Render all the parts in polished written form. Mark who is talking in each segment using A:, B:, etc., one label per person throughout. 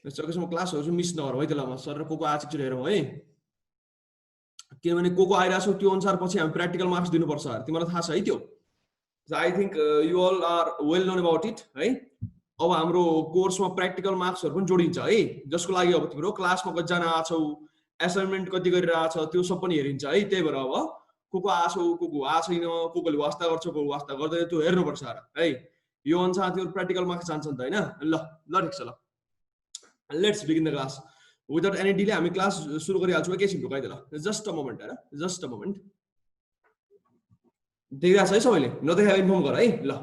A: सकेसम्म क्लासहरु चाहिँ मिस नगरौँ है त ल म सर र को आज एकचोटि हेरौँ है किनभने को आइरहेको छ त्यो अनुसार पछि हामी प्र्याक्टिकल मार्क्स दिनुपर्छ तिमीलाई थाहा छ है त्यो I think you all are well known about it है अब हाम्रो कोर्समा प्र्याक्टिकल मार्क्सहरु पनि जोडिन्छ है जसको लागि अब तिम्रो क्लासमा कतिजना आछौ असाइनमेन्ट कति गरिरहेछ त्यो सब पनि हेरिन्छ है त्यही भएर अब को आछौ को आ छैन कोले वास्ता गर्छ को वास्ता गर्दैन त्यो हेर्नुपर्छ है यो अनुसार त्यो प्र्याक्टिकल मार्क्स जान्छ नि त हैन ल ल ठिक छ ल let's begin the class without any delay हामी क्लास सुरु गरिहाल्छौँ एकैछिन ढुकाइदे ल जस्ट अ मोमेन्ट हैन जस्ट अ मोमेन्ट देखिरहेछ है सबैले नदेखाए इन्फर्म गर है ल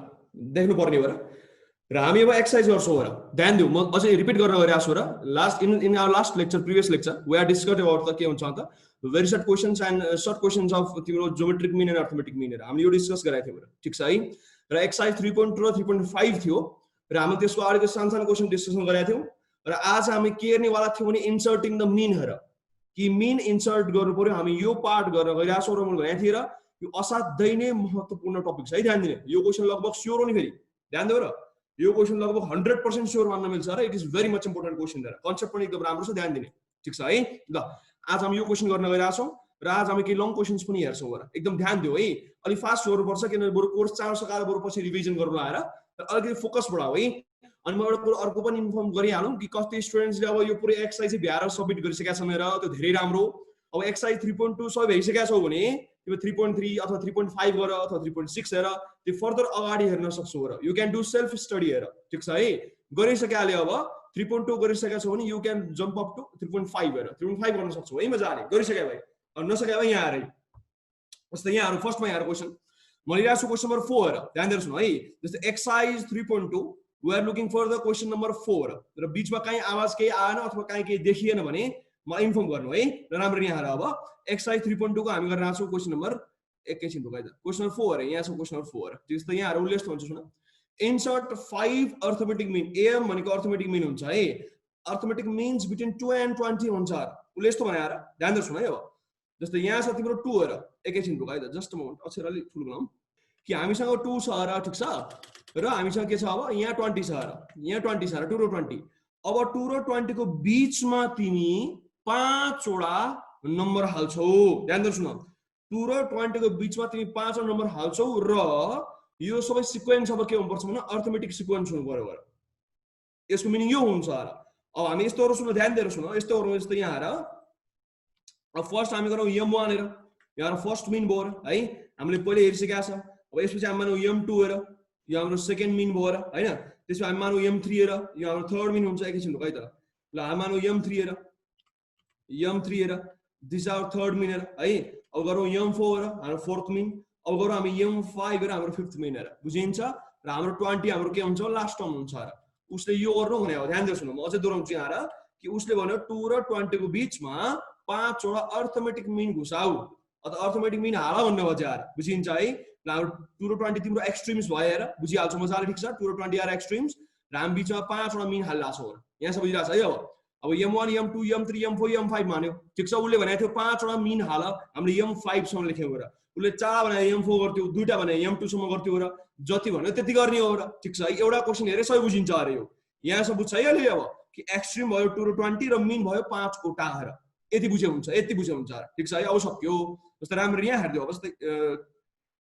A: देख्नु पर्ने हो र र हामी अब एक्सरसाइज गर्छौँ र ध्यान दिऊ म अझै रिपिट गर्न गइरहेको छु र last in our last lecture previous lecture we are discussed about त के हुन्छ त very short questions and short questions of तिम्रो geometric mean and arithmetic mean हामीले यो डिस्कस गराएको थियौँ र ठिक छ है र एक्सरसाइज 3.2 र 3.5 थियो र हामीले त्यसको अगाडिको सानो क्वेशन डिस्कसन गरेका थियौँ र आज हामी के हेर्नेवाला थियौँ भने इन्सर्टिङ द मिन हेर कि मिन इन्सर्ट गर्नु पर्यो हामी यो पार्ट गर्न गइरहेको छौँ र मैले भनेको थिएँ र यो असाध्यै नै महत्त्वपूर्ण टपिक छ है ध्यान दिने यो क्वेशन लगभग स्योर हो नि फेरि ध्यान दियो र यो क्वेशन लगभग 100% स्योर मान्न मिल्छ र it is very much important question र कन्सेप्ट पनि एकदम राम्रो छ ध्यान दिने ठीक छ है ल आज हामी यो क्वेशन गर्न गइरहेका छौँ र आज हामी केही लङ क्वेशन्स पनि हेर्छौँ र एकदम ध्यान दियो है अलि फास्ट गर्नुपर्छ किनभने बरु कोर्स चाँडो सकाएर बरु पछि रिभिजन गर्नु आएर अलिकति फोकस बढाऊ है अनि म एउटा अर्को पनि इन्फर्म गरिहालौँ कि कति स्टुडेन्ट्सले अब यो पुरै एक्सरसाइज भ्याएर सबमिट गरिसकेका छन् र त्यो धेरै राम्रो अब एक्सरसाइज 3.2 सबै भइसकेका छौ भने तिमी 3.3 अथवा 3.5 गर अथवा 3.6 हेर त्यो फर्दर अगाडि हेर्न सक्छौ र you can do self study हेर ठीक छ है गरिसकेकाले अब 3.2 गरिसकेका छौ भने you can jump up to 3.5 हेर 3.5 गर्न सक्छौ है मजाले गरिसके भाइ नसके भाइ यहाँ आएर जस्तै यहाँहरु फर्स्टमा यहाँ क्वेशन मैले लिएको छु क्वेशन नम्बर 4 हेर ध्यान दिएर सुन है जस्तै exercise 3.2 we are looking for the question number 4 र बीचमा कहीं आवाज केही आएन अथवा कहीं केही देखिएन भने म इन्फर्म गर्नु है र राम्रो यहाँ अब एक्सरसाइज 3.2 को हामी गर्न आछौँ क्वेशन नम्बर एकैछिन ढुकाइदा क्वेशन नम्बर 4 यहाँ छ क्वेशन नम्बर 4 त्यस्तै यहाँ उल्लेख हुन्छ सुन इन्सर्ट 5 अर्थमेटिक मीन एम भनेको अर्थमेटिक मीन हुन्छ है अर्थमेटिक मीन्स बिट्विन 2 and 20 हुन्छ उल्लेख त भनेर ध्यान दिएर सुन है अब जस्तै यहाँ छ तिम्रो 2 हेर एकैछिन ढुकाइदा जस्ट अ मोमेन्ट अक्षर अलि ठुलो बनाऊ कि हामीसँग 2 छ र ठीक छ र हामीसँग के छ अब यहाँ 20 छ र यहाँ 20 छ र 2 र 20 अब 2 र 20 को बीचमा तिमी 5 वटा नम्बर हाल्छौ ध्यान दिएर सुन 2 र 20 को बीचमा तिमी 5 वटा नम्बर हाल्छौ र यो सबै सिक्वेन्स अब के हुनुपर्छ भने अर्थमेटिक सिक्वेन्स हुनु पर्यो र यसको मिनिङ यो हुन्छ र अब हामी यस्तोहरु सुन ध्यान दिएर सुन यस्तो गर्नु जस्तै यहाँ हेर अब फर्स्ट हामी गरौँ m1 हेर यहाँ फर्स्ट मिन भयो है हामीले पहिले हेरिसकेका छ अब यसपछि हामी मानौ m2 हेर यो हाम्रो सेकेन्ड मिन भयो हैन त्यसपछि हामी मानौ m3 हेर यो हाम्रो थर्ड मिन हुन्छ एकैछिन ढुकाइ त ल हामी मानौ m3 हेर दिस आवर थर्ड मिन हेर है अब गरौँ m4 हेर हाम्रो फोर्थ मिन अब गरौँ हामी m5 हेर हाम्रो फिफ्थ मिन हेर बुझिन्छ र हाम्रो 20 हाम्रो के हुन्छ लास्ट टर्म हुन्छ र उसले यो गर्नु भने हो ध्यान दिएर सुन्नु म अझै दोहोऱ्याउँछु यहाँ र कि उसले भन्यो 2 र 20 को बीचमा 5 वटा अर्थमेटिक मिन घुसाउ अथवा अर्थमेटिक मिन हाल भन्ने हो यार बुझिन्छ है ल 2 र 20 तिम्रो एक्सट्रिम्स भयो हेर बुझिहाल्छौ मजाले ठीक छ 2 र 20 आर एक्सट्रिम्स र हामी बीचमा 5 वटा मिन हाल्ला छौ यहाँ सब बुझिरहेछ है अब m1 m2 m3 m4 m5 मान्यो ठीक छ उले भनेको थियो 5 वटा मिन हाल हामीले m5 सम्म लेख्यौ र उले 4 भने m4 गर्थ्यो दुईटा भने m2 सम्म गर्थ्यो र जति भन्यो त्यति गर्ने हो र ठीक छ एउटा क्वेशन हेरे सबै बुझिन्छ अरे यो यहाँ सब बुझ्छ है अहिले अब कि एक्सट्रिम भयो 2 र 20 र मिन भयो 5 वटा हेर यति बुझे हुन्छ ठीक छ है अब सक्यो जस्तै राम्रो यहाँ हेर्दियो अब जस्तै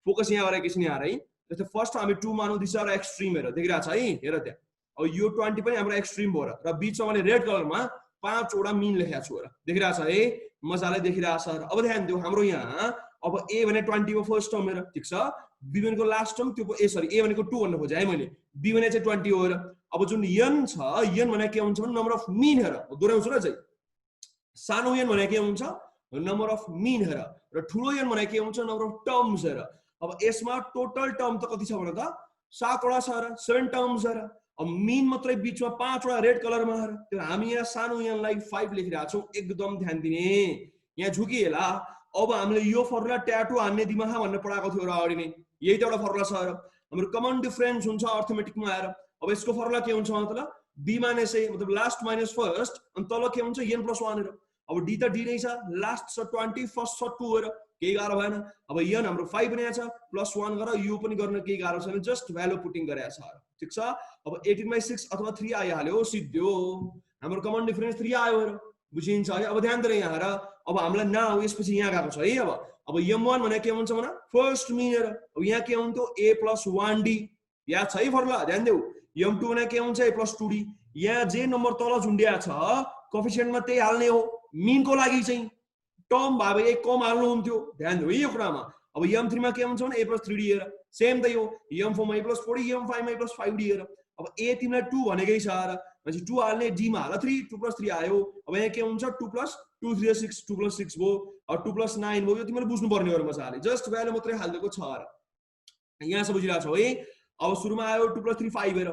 A: फोकस यहाँ गरेर एकैछिन यहाँ है जस्तै फर्स्ट हामी 2 मानौ दिस आर एक्सट्रिम हेर देखिरहेछ है हेर त्यहाँ अब यो 20 पनि हाम्रो एक्सट्रिम भयो र बीचमा मैले रेड कलरमा 5 वटा मिन लेखेको छु र देखिरहेछ है मजाले देखिरहेछ अब ध्यान दिऊ हाम्रो यहाँ अब a भने 20 को फर्स्ट टर्म हेर ठीक छ b भनेको लास्ट टर्म त्यो a भनेको 2 भन्नु खोजे है मैले b भने चाहिँ 20 हो र अब जुन n छ n भने के हुन्छ भने नम्बर अफ मिन हेर दोहोऱ्याउँछु र चाहिँ सानो n भने के हुन्छ नम्बर अफ मिन हेर र ठुलो n भने के हुन्छ नम्बर अफ टर्म्स हेर अब यसमा टोटल टर्म त कति छ भने त 7 वटा छ र 7 टर्म्स हेर अब मिन मात्रै बीचमा 5 वटा रेड कलरमा हेर त्यो हामी यहाँ सानो n लाई 5 लेखिरहेका छौं एकदम ध्यान दिने यहाँ झुकिएला अब हामीले यो फर्मुला ट्याटु हान्ने दिमाग भन्ने पढाएको थियो र अगाडि नै यही त एउटा फर्मुला छ र हाम्रो कमन डिफरेन्स हुन्छ अर्थमेटिकमा आएर अब यसको फर्मुला के हुन्छ मतलब b - a मतलब लास्ट माइनस फर्स्ट अनि तल के हुन्छ n + 1 हेर अब d त d नै छ लास्ट छ 20 फर्स्ट छ 2 हेर केही गाह्रो भएन अब n हाम्रो 5 बनाएको छ +1 गरेर यो पनि गर्न केही गाह्रो छैन जस्ट भ्यालु पुटिङ गरेको छ ठीक छ अब 18/6 अथवा 3 आइहाल्यो सिद्धियो हाम्रो कमन डिफरेन्स 3 आयो र बुझिन्छ है। अब ध्यान दिएर यहाँ हेर, अब हामीलाई नाउ यसपछि यहाँ गएको छ है। अब m1 भने के हुन्छ भने फर्स्ट मिन हेर, अब यहाँ के हुन्थ्यो a + 1d, याद छ है फर्मुला, ध्यान देऊ। m2 भने के हुन्छ a + 2d, यहाँ जे नम्बर तल झुन्डिया छ कोफिसिएन्टमा त्यही हाल्ने हो। मिनको लागि चाहिँ टर्म भए एक कम हाल्नु हुन्थ्यो, ध्यान देऊ यो कुरामा। अब m3 मा के हुन्छ भने a + 3d हेर, सेम त यो m4 मा a + 4d, m5 मा a + 5d हेर। अब a तिमीलाई 2 भनेकै छ र भनेपछि 2 हाल्ने, d मा हाल 3, 2 + 3 आयो। अब यहाँ के हुन्छ 2 + 2 3 6, 2 + 6 भयो, अब 2 + 9 भयो। यो तिमीले बुझ्नु पर्ने हो मजाले, जस्ट भ्यालु मात्रै हाल्दिएको छ र यहाँ सब बुझिरहेको छौ है। अब सुरुमा आयो 2 + 3 5 हेर,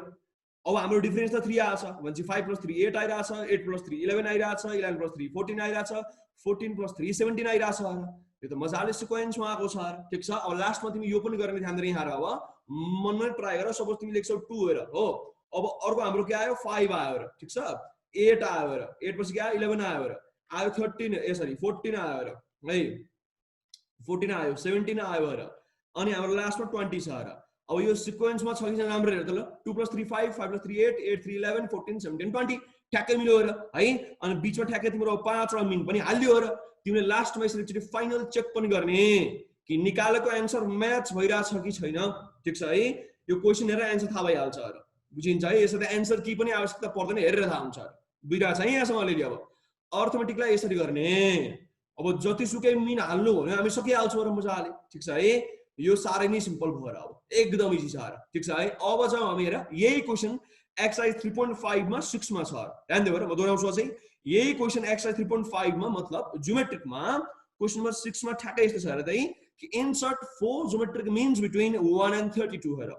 A: अब हाम्रो डिफरेन्स त 3 आछ भनेपछि 5 + 3 8 आइरहेछ, 8 + 3 11 आइरहेछ, 11 + 3 14 आइरहेछ, 14 + 3 17 आइरहेछ। यो त मजाले सिक्वेन्समा आएको छ, ठीक छ। अब लास्टमा तिमी यो पनि गर्ने ध्यान दिएर यहाँ हेर, अब मनमै ट्राई गर। सपोज तिमी लेख्छौ 2 हेर हो, अब अर्को हाम्रो के आयो 5 आयो र, ठीक छ। 8 आयो र, 8 पछि के आयो 11 आयो र, आयो 13 सरी 14 आयो र है, 14 आयो, 17 आयो र, अनि हाम्रो लास्टमा 20 छ र। अब यो सिक्वेन्समा छ कि छैन राम्रो हेर त ल। 2 + 3 5, 5 + 3 8, 8 3 11, 14 17 20 ठ्याक्कै मिल्यो र है। अनि बीचमा ठ्याक्कै तिम्रो 5 र मिन पनि हाल्यो र। तिमीले लास्टमा यसरी एकचोटि फाइनल चेक पनि गर्ने कि निकालेको एन्सर म्याच भइरहेछ कि छैन, ठीक छ है। यो क्वेसन हेरेर एन्सर थाहा भइहाल्छ र बुझिन्छ है। यसरी एन्सर की पनि आवश्यकता पर्दैन, हेरेर थाहा हुन्छ। बुझिरहेछ है यहाँसम्म अलिअलि। अब अर्थमेटिकलाई यसरी गर्ने, अब जतिसुकै मिन हाल्नु भन्यो हामी सकिहाल्छौँ र मजाले, ठीक छ है। यो साह्रै नै सिम्पल भयो र, अब एकदम इजी छ र, ठीक छ है। अब जाउँ हामी हेर, यही क्वेसन एक्सरसाइज 3.5 मा 6 मा छ, ध्यान देऊ र। म दोहोऱ्याउँछु अझै, यही क्वेसन एक्सरसाइज 3.5 मा मतलब ज्योमेट्रिकमा क्वेसन नम्बर 6 मा ठ्याक्कै यस्तो छ हेर त कि insert 4 geometric means between 1 and 32 हेर।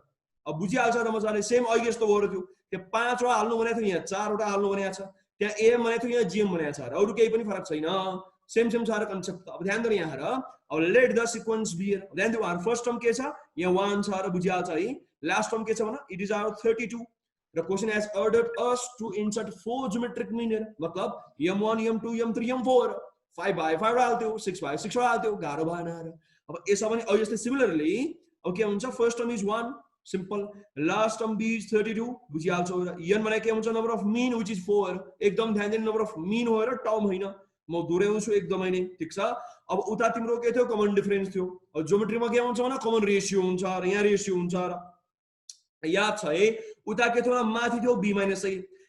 A: अब बुझिहाल्छ र मजाले, सेम अघि जस्तो भयो र। त्यो 5 वटा हाल्नु भनेको थियो, यहाँ 4 वटा हाल्नु भनेको छ, त्यहाँ एम भनेको थियो, यहाँ जिएम भनेको छ र, अरू केही पनि फरक छैन, सेम सेम छ र कन्सेप्ट। अब ध्यान दिनु यहाँ हेर, अब लेट द सिक्वेन्स बी हेर, ध्यान दिनु। फर्स्ट टर्म के छ यहाँ 1 छ र बुझिहाल्छ है। लास्ट टर्म के छ भने इट इज आवर 32 र question has ordered us to insert 4 geometric mean हेर, मतलब m1 m2 m3 m4 5 भाइ 5 हाल्थ्यो, 6 भाइ 6 हाल्थ्यो, गाह्रो भएन र। अब यसो पनि अब यस्तै सिमिलरली अब के हुन्छ, first term is 1 simple, last term B is 32 बुझिहाल्छौ र। n भने के हुन्छ number of mean which is 4, एकदम ध्यान दिनु, नम्बर अफ मिन हो र टर्म होइन। म दोहोऱ्याउँछु एकदमै नै, ठीक छ। अब उता तिम्रो के थियो कमन डिफरेन्स थियो, अब ज्योमेट्रीमा के हुन्छ भने कमन रेशियो हुन्छ र, यहाँ रेशियो हुन्छ र, याद छ है। उता के थियो माथि थियो b - a,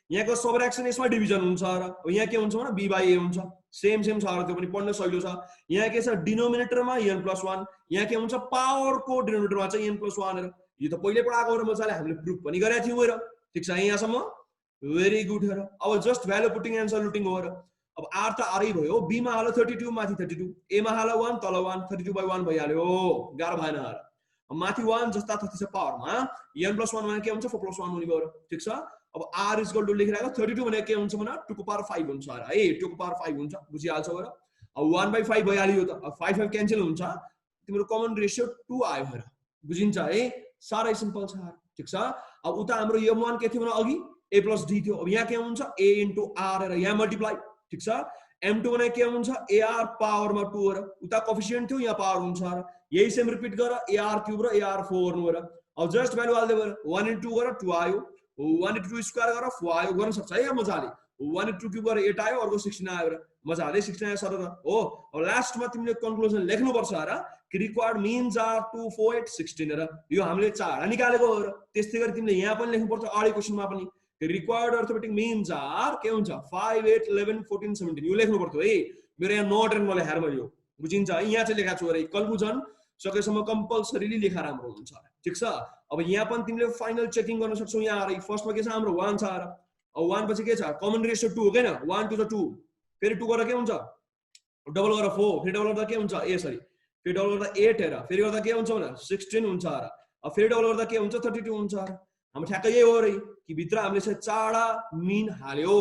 A: यहाँको सबट्र्याक्सन यसमा डिभिजन हुन्छ र, अब यहाँ के हुन्छ भने b/a हुन्छ, सेम सेम छ र, त्यो पनि पढ्न सजिलो छ। यहाँ के छ डिनोमिनेटरमा n + 1, यहाँ के हुन्छ पावरको डिनोमिनेटरमा चाहिँ n + 1 र। यो त पहिले पढाएको र मजाले हामीले प्रुफ पनि गरेका थियौँ र, ठीक छ यहाँसम्म, भेरी गुड र। अब जस्ट भ्यालु पुटिङ एन्ड सल्युटिङ हो र। अब r त r भयो, b मा हालो 32 माथि 32, a मा हालो 1 तल 1, 32/1 भइहाल्यो, गाह्रो भएन र। माथि 1 जस्ता थति छ पावरमा, n + 1 भने के हुन्छ 4 + 1 हुने भयो र, ठीक छ। अब r = लेखिरहेको 32 भने के हुन्छ भने 2 को पावर 5 हुन्छ र है, 2 को पावर 5 हुन्छ, बुझिहाल्छौ र। अब 1/5 भइहाल्यो त, अब 5 5 क्यान्सल हुन्छ, तिम्रो कमन रेशियो 2 आयो र, बुझिन्छ है, साह्रै सिम्पल छ, ठीक छ। अब उता हाम्रो m1 के थियो भने अघि a + d थियो, अब यहाँ के हुन्छ a * r र यहाँ मल्टिप्लाई, ठीक छ। m2 भने के हुन्छ ar पावरमा 2 र, उता कोफिसिएन्ट थियो यहाँ पावर हुन्छ र, यही सेम रिपिट गर ar³ र ar4 गर्नु र। अब जस्ट भ्यालु हाल्दै गएर 1 * 2 गर 2 आयो, 1 * 2 स्क्वायर गर 4 आयो, गर्न सक्छ है मजाले। 1 * 2 क्युब गर 8 आयो, अर्को 16 आयो र, मजाले 16 आयो सर हो। अब लास्टमा तिमीले कन्क्लुजन लेख्नु पर्छ र कि रिक्वायर्ड मिन्स आर 2 4 8 16 र, यो हामीले 4 निकालेको हो र। त्यस्तै गरी तिमीले यहाँ पनि लेख्नु पर्छ अगाडि क्वेसनमा पनि, रिक्वायर्ड अर्थमेटिक मिन्स आर के हुन्छ 5 8 11 14 17, यो लेख्नु पर्थ्यो है। मेरो यहाँ नोट एन्ड मैले हेर्नु यो बुझिन्छ है, यहाँ चाहिँ लेखाएको छु अरे। कन्क्लुजन सकेसम्म कम्पल्सरीली लेखा राम्रो हुन्छ, ठीक छ। अब यहाँ पनि तिमीले फाइनल चेकिङ गर्न सक्छौ। यहाँ आएर फर्स्टमा के छ हाम्रो 1 छ र, अब 1 पछि के छ कमन रेशियो 2 हो हैन, 1 to 2, फेरि 2 गरेर के हुन्छ डबल गरेर 4, फेरि डबल गर्दा के हुन्छ फेरि डबल गर्दा 8 हेर, फेरि गर्दा के हुन्छ भने 16 हुन्छ र, अब फेरि डबल गर्दा के हुन्छ 32 हुन्छ र। हाम्रो ठ्याक्कै यही हो रे कि भित्र हामीले चाहिँ चारवटा मिन हाल्यो,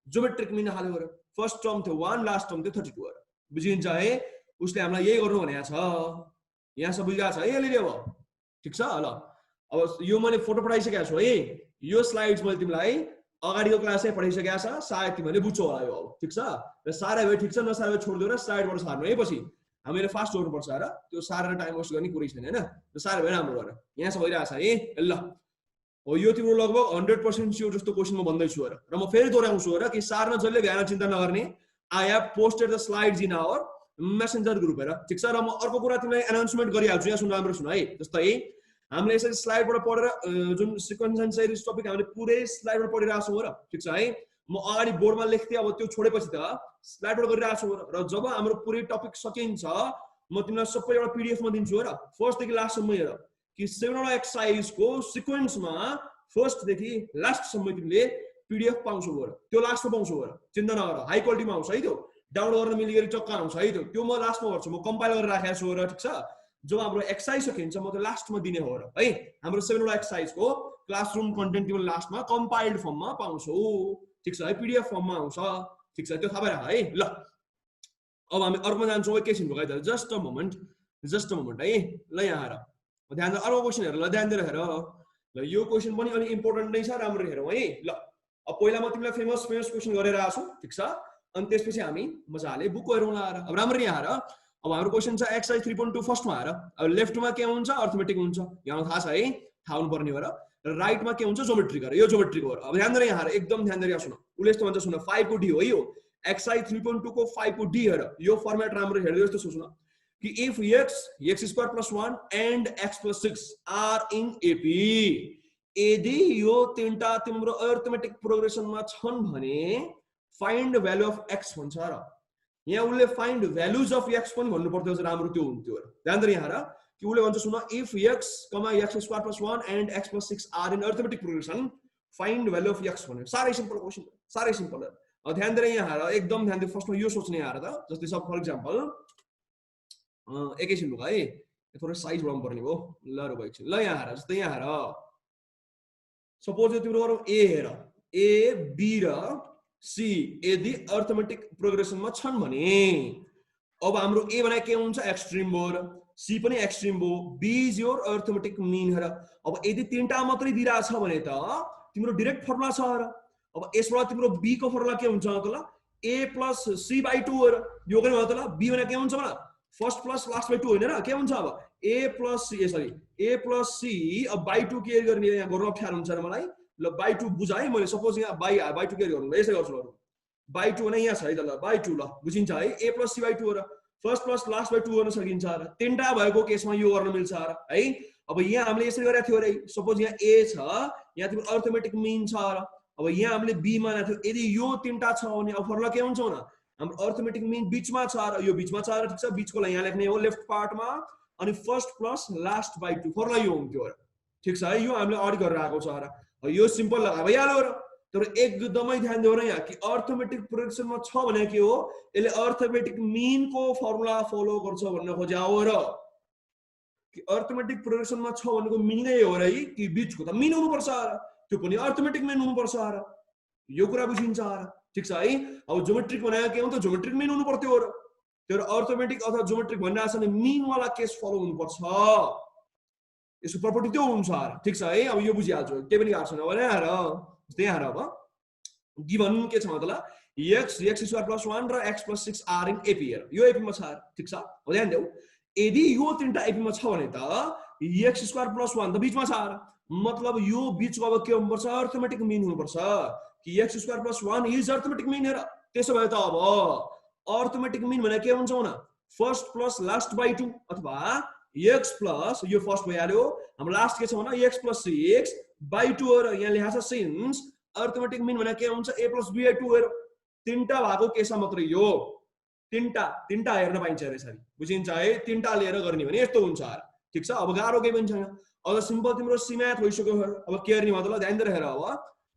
A: ज्योमेट्रिक मिन हाल्यो र। फर्स्ट टर्म थियो 1, लास्ट टर्म थियो 32 र, बुझिन्छ है। उसले हामीलाई यही गर्नु भनेको छ, यहाँ सब बुझिरहेको छ है अलिअलि अब, ठीक छ ल। अब यो मैले फोटो पठाइसकेको छु है, यो स्लाइड्स मैले तिमीलाई अगाडिको क्लासै पढाइसकेको छ, सायद तिमीले बुझ्छौ होला यो, ठीक छ। र साह्रै भए ठिक छ, नसाह्रै भए छोडिदियो र स्लाइडबाट सार्नु है। पछि हामीले फास्ट गर्नुपर्छ र, त्यो सारेर टाइम वेस्ट गर्ने कुरै छैन हैन, र साह्रै भए राम्रो गरेर यहाँ सब भइरहेको छ है ल। हो यो तिम्रो लगभग 100% स्योर जस्तो क्वेसन म भन्दैछु र म फेरि दोहोऱ्याउँछु र कि सार्न जसले भ्याएर चिन्ता नगर्ने I have posted the slides in our messenger group हेर ठिक छ र म अर्को कुरा तिमीलाई एनाउन्समेन्ट गरिहाल्छु यहाँ सुन राम्रो सुन है जस्तै हामीले यसरी स्लाइडबाट पढेर जुन सिक्वेन्स एन्ड सिरिज टपिक हामीले पुरै स्लाइडबाट पढिरहेको छौँ र ठिक छ है म अगाडि बोर्डमा लेख्थेँ अब त्यो छोडेपछि त स्लाइडबाट गरिरहेको छु र जब हाम्रो पुरै टपिक सकिन्छ म तिमीलाई सबै एउटा पिडिएफमा दिन्छु र फर्स्टदेखि लास्टसम्म हेर कि 7 एक्सर्साइजको सिक्वेन्समा फर्स्टदेखि लास्टसम्म तिमीले पिडिएफ पाउँछौ गएर त्यो लास्टमा पाउँछौ गएर चिन्ता नगर हाई क्वालिटीमा आउँछ है त्यो डाउनलोड गर्न मिलिगरी चक्का आउँछ है त्यो म लास्टमा गर्छु म कम्पाइल गरेर राखेको छु र ठिक छ जब हाम्रो एक्सर्साइज सकिन्छ म त्यो लास्टमा दिने हो र है हाम्रो 7 एक्सर्साइजको क्लासरुम कन्टेन्ट तिमीले लास्टमा कम्पाइल्ड फर्ममा पाउँछौ ठिक छ है पिडिएफ फर्ममा आउँछ ठिक छ त्यो थाहा भएर है ल अब हामी अर्कोमा जान्छौँ एकैछिन भगाइ त जस्ट अ मोमेन्ट है ल यहाँ हेर ध्यान दिएर अर्को क्वेसन हेर ल ध्यान दिएर हेर ल यो क्वेसन पनि अलिक इम्पोर्टेन्ट नै छ राम्रो हेरौँ है ल अब पहिला म तिमीलाई फेमस क्वेसन गरेर आएको छु ठिक छ अनि त्यसपछि हामी मजाले बुकको हेरौँ लाएर अब राम्ररी यहाँ हेर अब हाम्रो क्वेसन छ एक्सर्साइज 3.2 फर्स्टमा हेर अब लेफ्टमा के हुन्छ अर्थमेटिक हुन्छ यहाँ थाहा छ है थाहा हुनुपर्ने हो र राइटमा के हुन्छ ज्योमेट्रिक हो यो ज्योमेट्रिक हो अब ध्यान दिएर यहाँ हेर एकदम ध्यान दिएर सुन उसले यस्तो भन्छ सुन 5 को डी हो यो एक्सर्साइज 3.2 को 5 को डी हेर यो फर्मेट राम्रो हेर्दै जस्तो सुन कि if x square plus 1 and x plus 6 are in AP यदि यो तीनटा तिम्रो अर्थमेटिक प्रोग्रेसनमा छन् भने find value of x भन्छ र यहाँ उले find values of x पनि भन्नु पर्थ्यो राम्रो त्यो हुन्थ्यो ध्यान दिएर यहाँ कि उले भन्छ सुन if x, x square plus 1 and x plus 6 are in arithmetic progression find value of x भन्यो सारै सिम्पल क्वेशन सारै सिम्पल ध्यान दिएर यहाँ एकदम ध्यान दिएर फर्स्टमा यो सोच्ने यहाँ त जस्तै सब फर एक्जाम्पल एकैछिन लुगा है थोरै साइज बढाउनु पर्ने हो ल र एकछिन ल यहाँ हेर जस्तै यहाँ हेर सपोज यो तिम्रो गरौँ ए हेर ए बी र सी यदि अर्थमेटिक प्रोग्रेसनमा छन् भने अब हाम्रो ए भने के हुन्छ एक्सट्रिम भयो र सी पनि एक्सट्रिम भयो B is your arithmetic mean हेर अब यदि तीनटा मात्रै दिइरहेछ भने त तिम्रो डाइरेक्ट फर्मुला छ र अब यसबाट तिम्रो बी को फर्मुला के हुन्छ त ल a plus c by 2 हो र यो गर्ने भयो त ल b भने के हुन्छ भने फर्स्ट प्लस लास्ट बाइ 2 होइन र के हुन्छ अब a plus c sorry a plus c अब by 2 के गर्ने यहाँ गर्न अप्ठ्यारो हुन्छ र मलाई ल by 2 बुझाए मैले सपोज यहाँ by 2 के गर्नु यसै गर्छु ल by 2 भने यहाँ छ है त ल by 2 ल बुझिन्छ है a plus c by 2 हो र फर्स्ट प्लस लास्ट बाइ 2 गर्न सकिन्छ र तीनटा भएको केसमा यो गर्न मिल्छ र है अब यहाँ हामीले यसरी गरेको थियो रे सपोज यहाँ a छ यहाँ तिम्रो अर्थमेटिक मिन छ र अब यहाँ हामीले b मानेको थियो यदि यो तीनटा छ भने अब फर्मुला के हुन्छ न हाम्रो अर्थमेटिक मिन बीचमा छ र यो बीचमा छ र ठीक छ बीचको लागि यहाँ लेख्ने हो लेफ्ट पार्टमा अनि first plus last by 2 formula यो हुन्थ्यो र ठीक छ है यो हामीले अडि गरेर आएको छ र यो सिम्पल लगा भइहाल्यो र तर एकदमै ध्यान दिनु यहाँ कि अर्थमेटिक प्रोग्रेसनमा छ भने के हो यसले अर्थमेटिक मिन को फर्मुला फलो गर्छ भन्न खोज्या हो र कि अर्थमेटिक प्रोग्रेसनमा छ भनेको मिनै हो र कि बीचको त मिन हुनु पर्छ र त्यो पनि अर्थमेटिक मिन हुनु पर्छ र यो कुरा बुझिन्छ र ठीक छ है अब ज्योमेट्रिक भनेको के हो त ज्योमेट्रिक मिन हुनु पर्थ्यो र तर अर्थमेटिक अथवा ज्योमेट्रिक भनिरहेको छ भने मिन वाला केस फलो हुनु पर्छ यसको प्रपर्टी त्यो हुन्छ र ठीक छ है अब यो बुझिहाल्छु के पनि गाह्रो छैन भने हेर त्यही हेर अब गिभन के छ मतलब x स्क्वायर प्लस 1 र x plus 6 are in AP हेर यो एपी मा छ ठीक छ अब ध्यान देऊ यदि यो तीनटा एपी मा छ भने त x स्क्वायर प्लस 1 त बीचमा छ मतलब यो बीचको अब के हुनु पर्छ अर्थमेटिक मिन हुनु पर्छ कि x square plus 1 is arithmetic mean हेर त्यसो भए त अब अर्थमेटिक मिन भने के हुन्छ न फर्स्ट प्लस लास्ट बाइ 2 अथवा x प्लस यो फर्स्ट भइहाल्यो हाम्रो लास्ट के छ भने x प्लस 6 बाइ 2 हो र यहाँ लेखा छ सिन्स अर्थमेटिक मिन भने के हुन्छ a प्लस b बाइ 2 हेर तीनटा भागको केसमा मात्र यो तीनटा हेर्न पाइन्छ रे सरी बुझिन्छ है तीनटा लिएर गर्ने भने यस्तो हुन्छ ठीक छ अब गाह्रो केही पनि छैन अब सिम्पल तिम्रो सी म्याथ भइसक्यो अब के गर्ने मतलब ध्यान दिएर हेर अब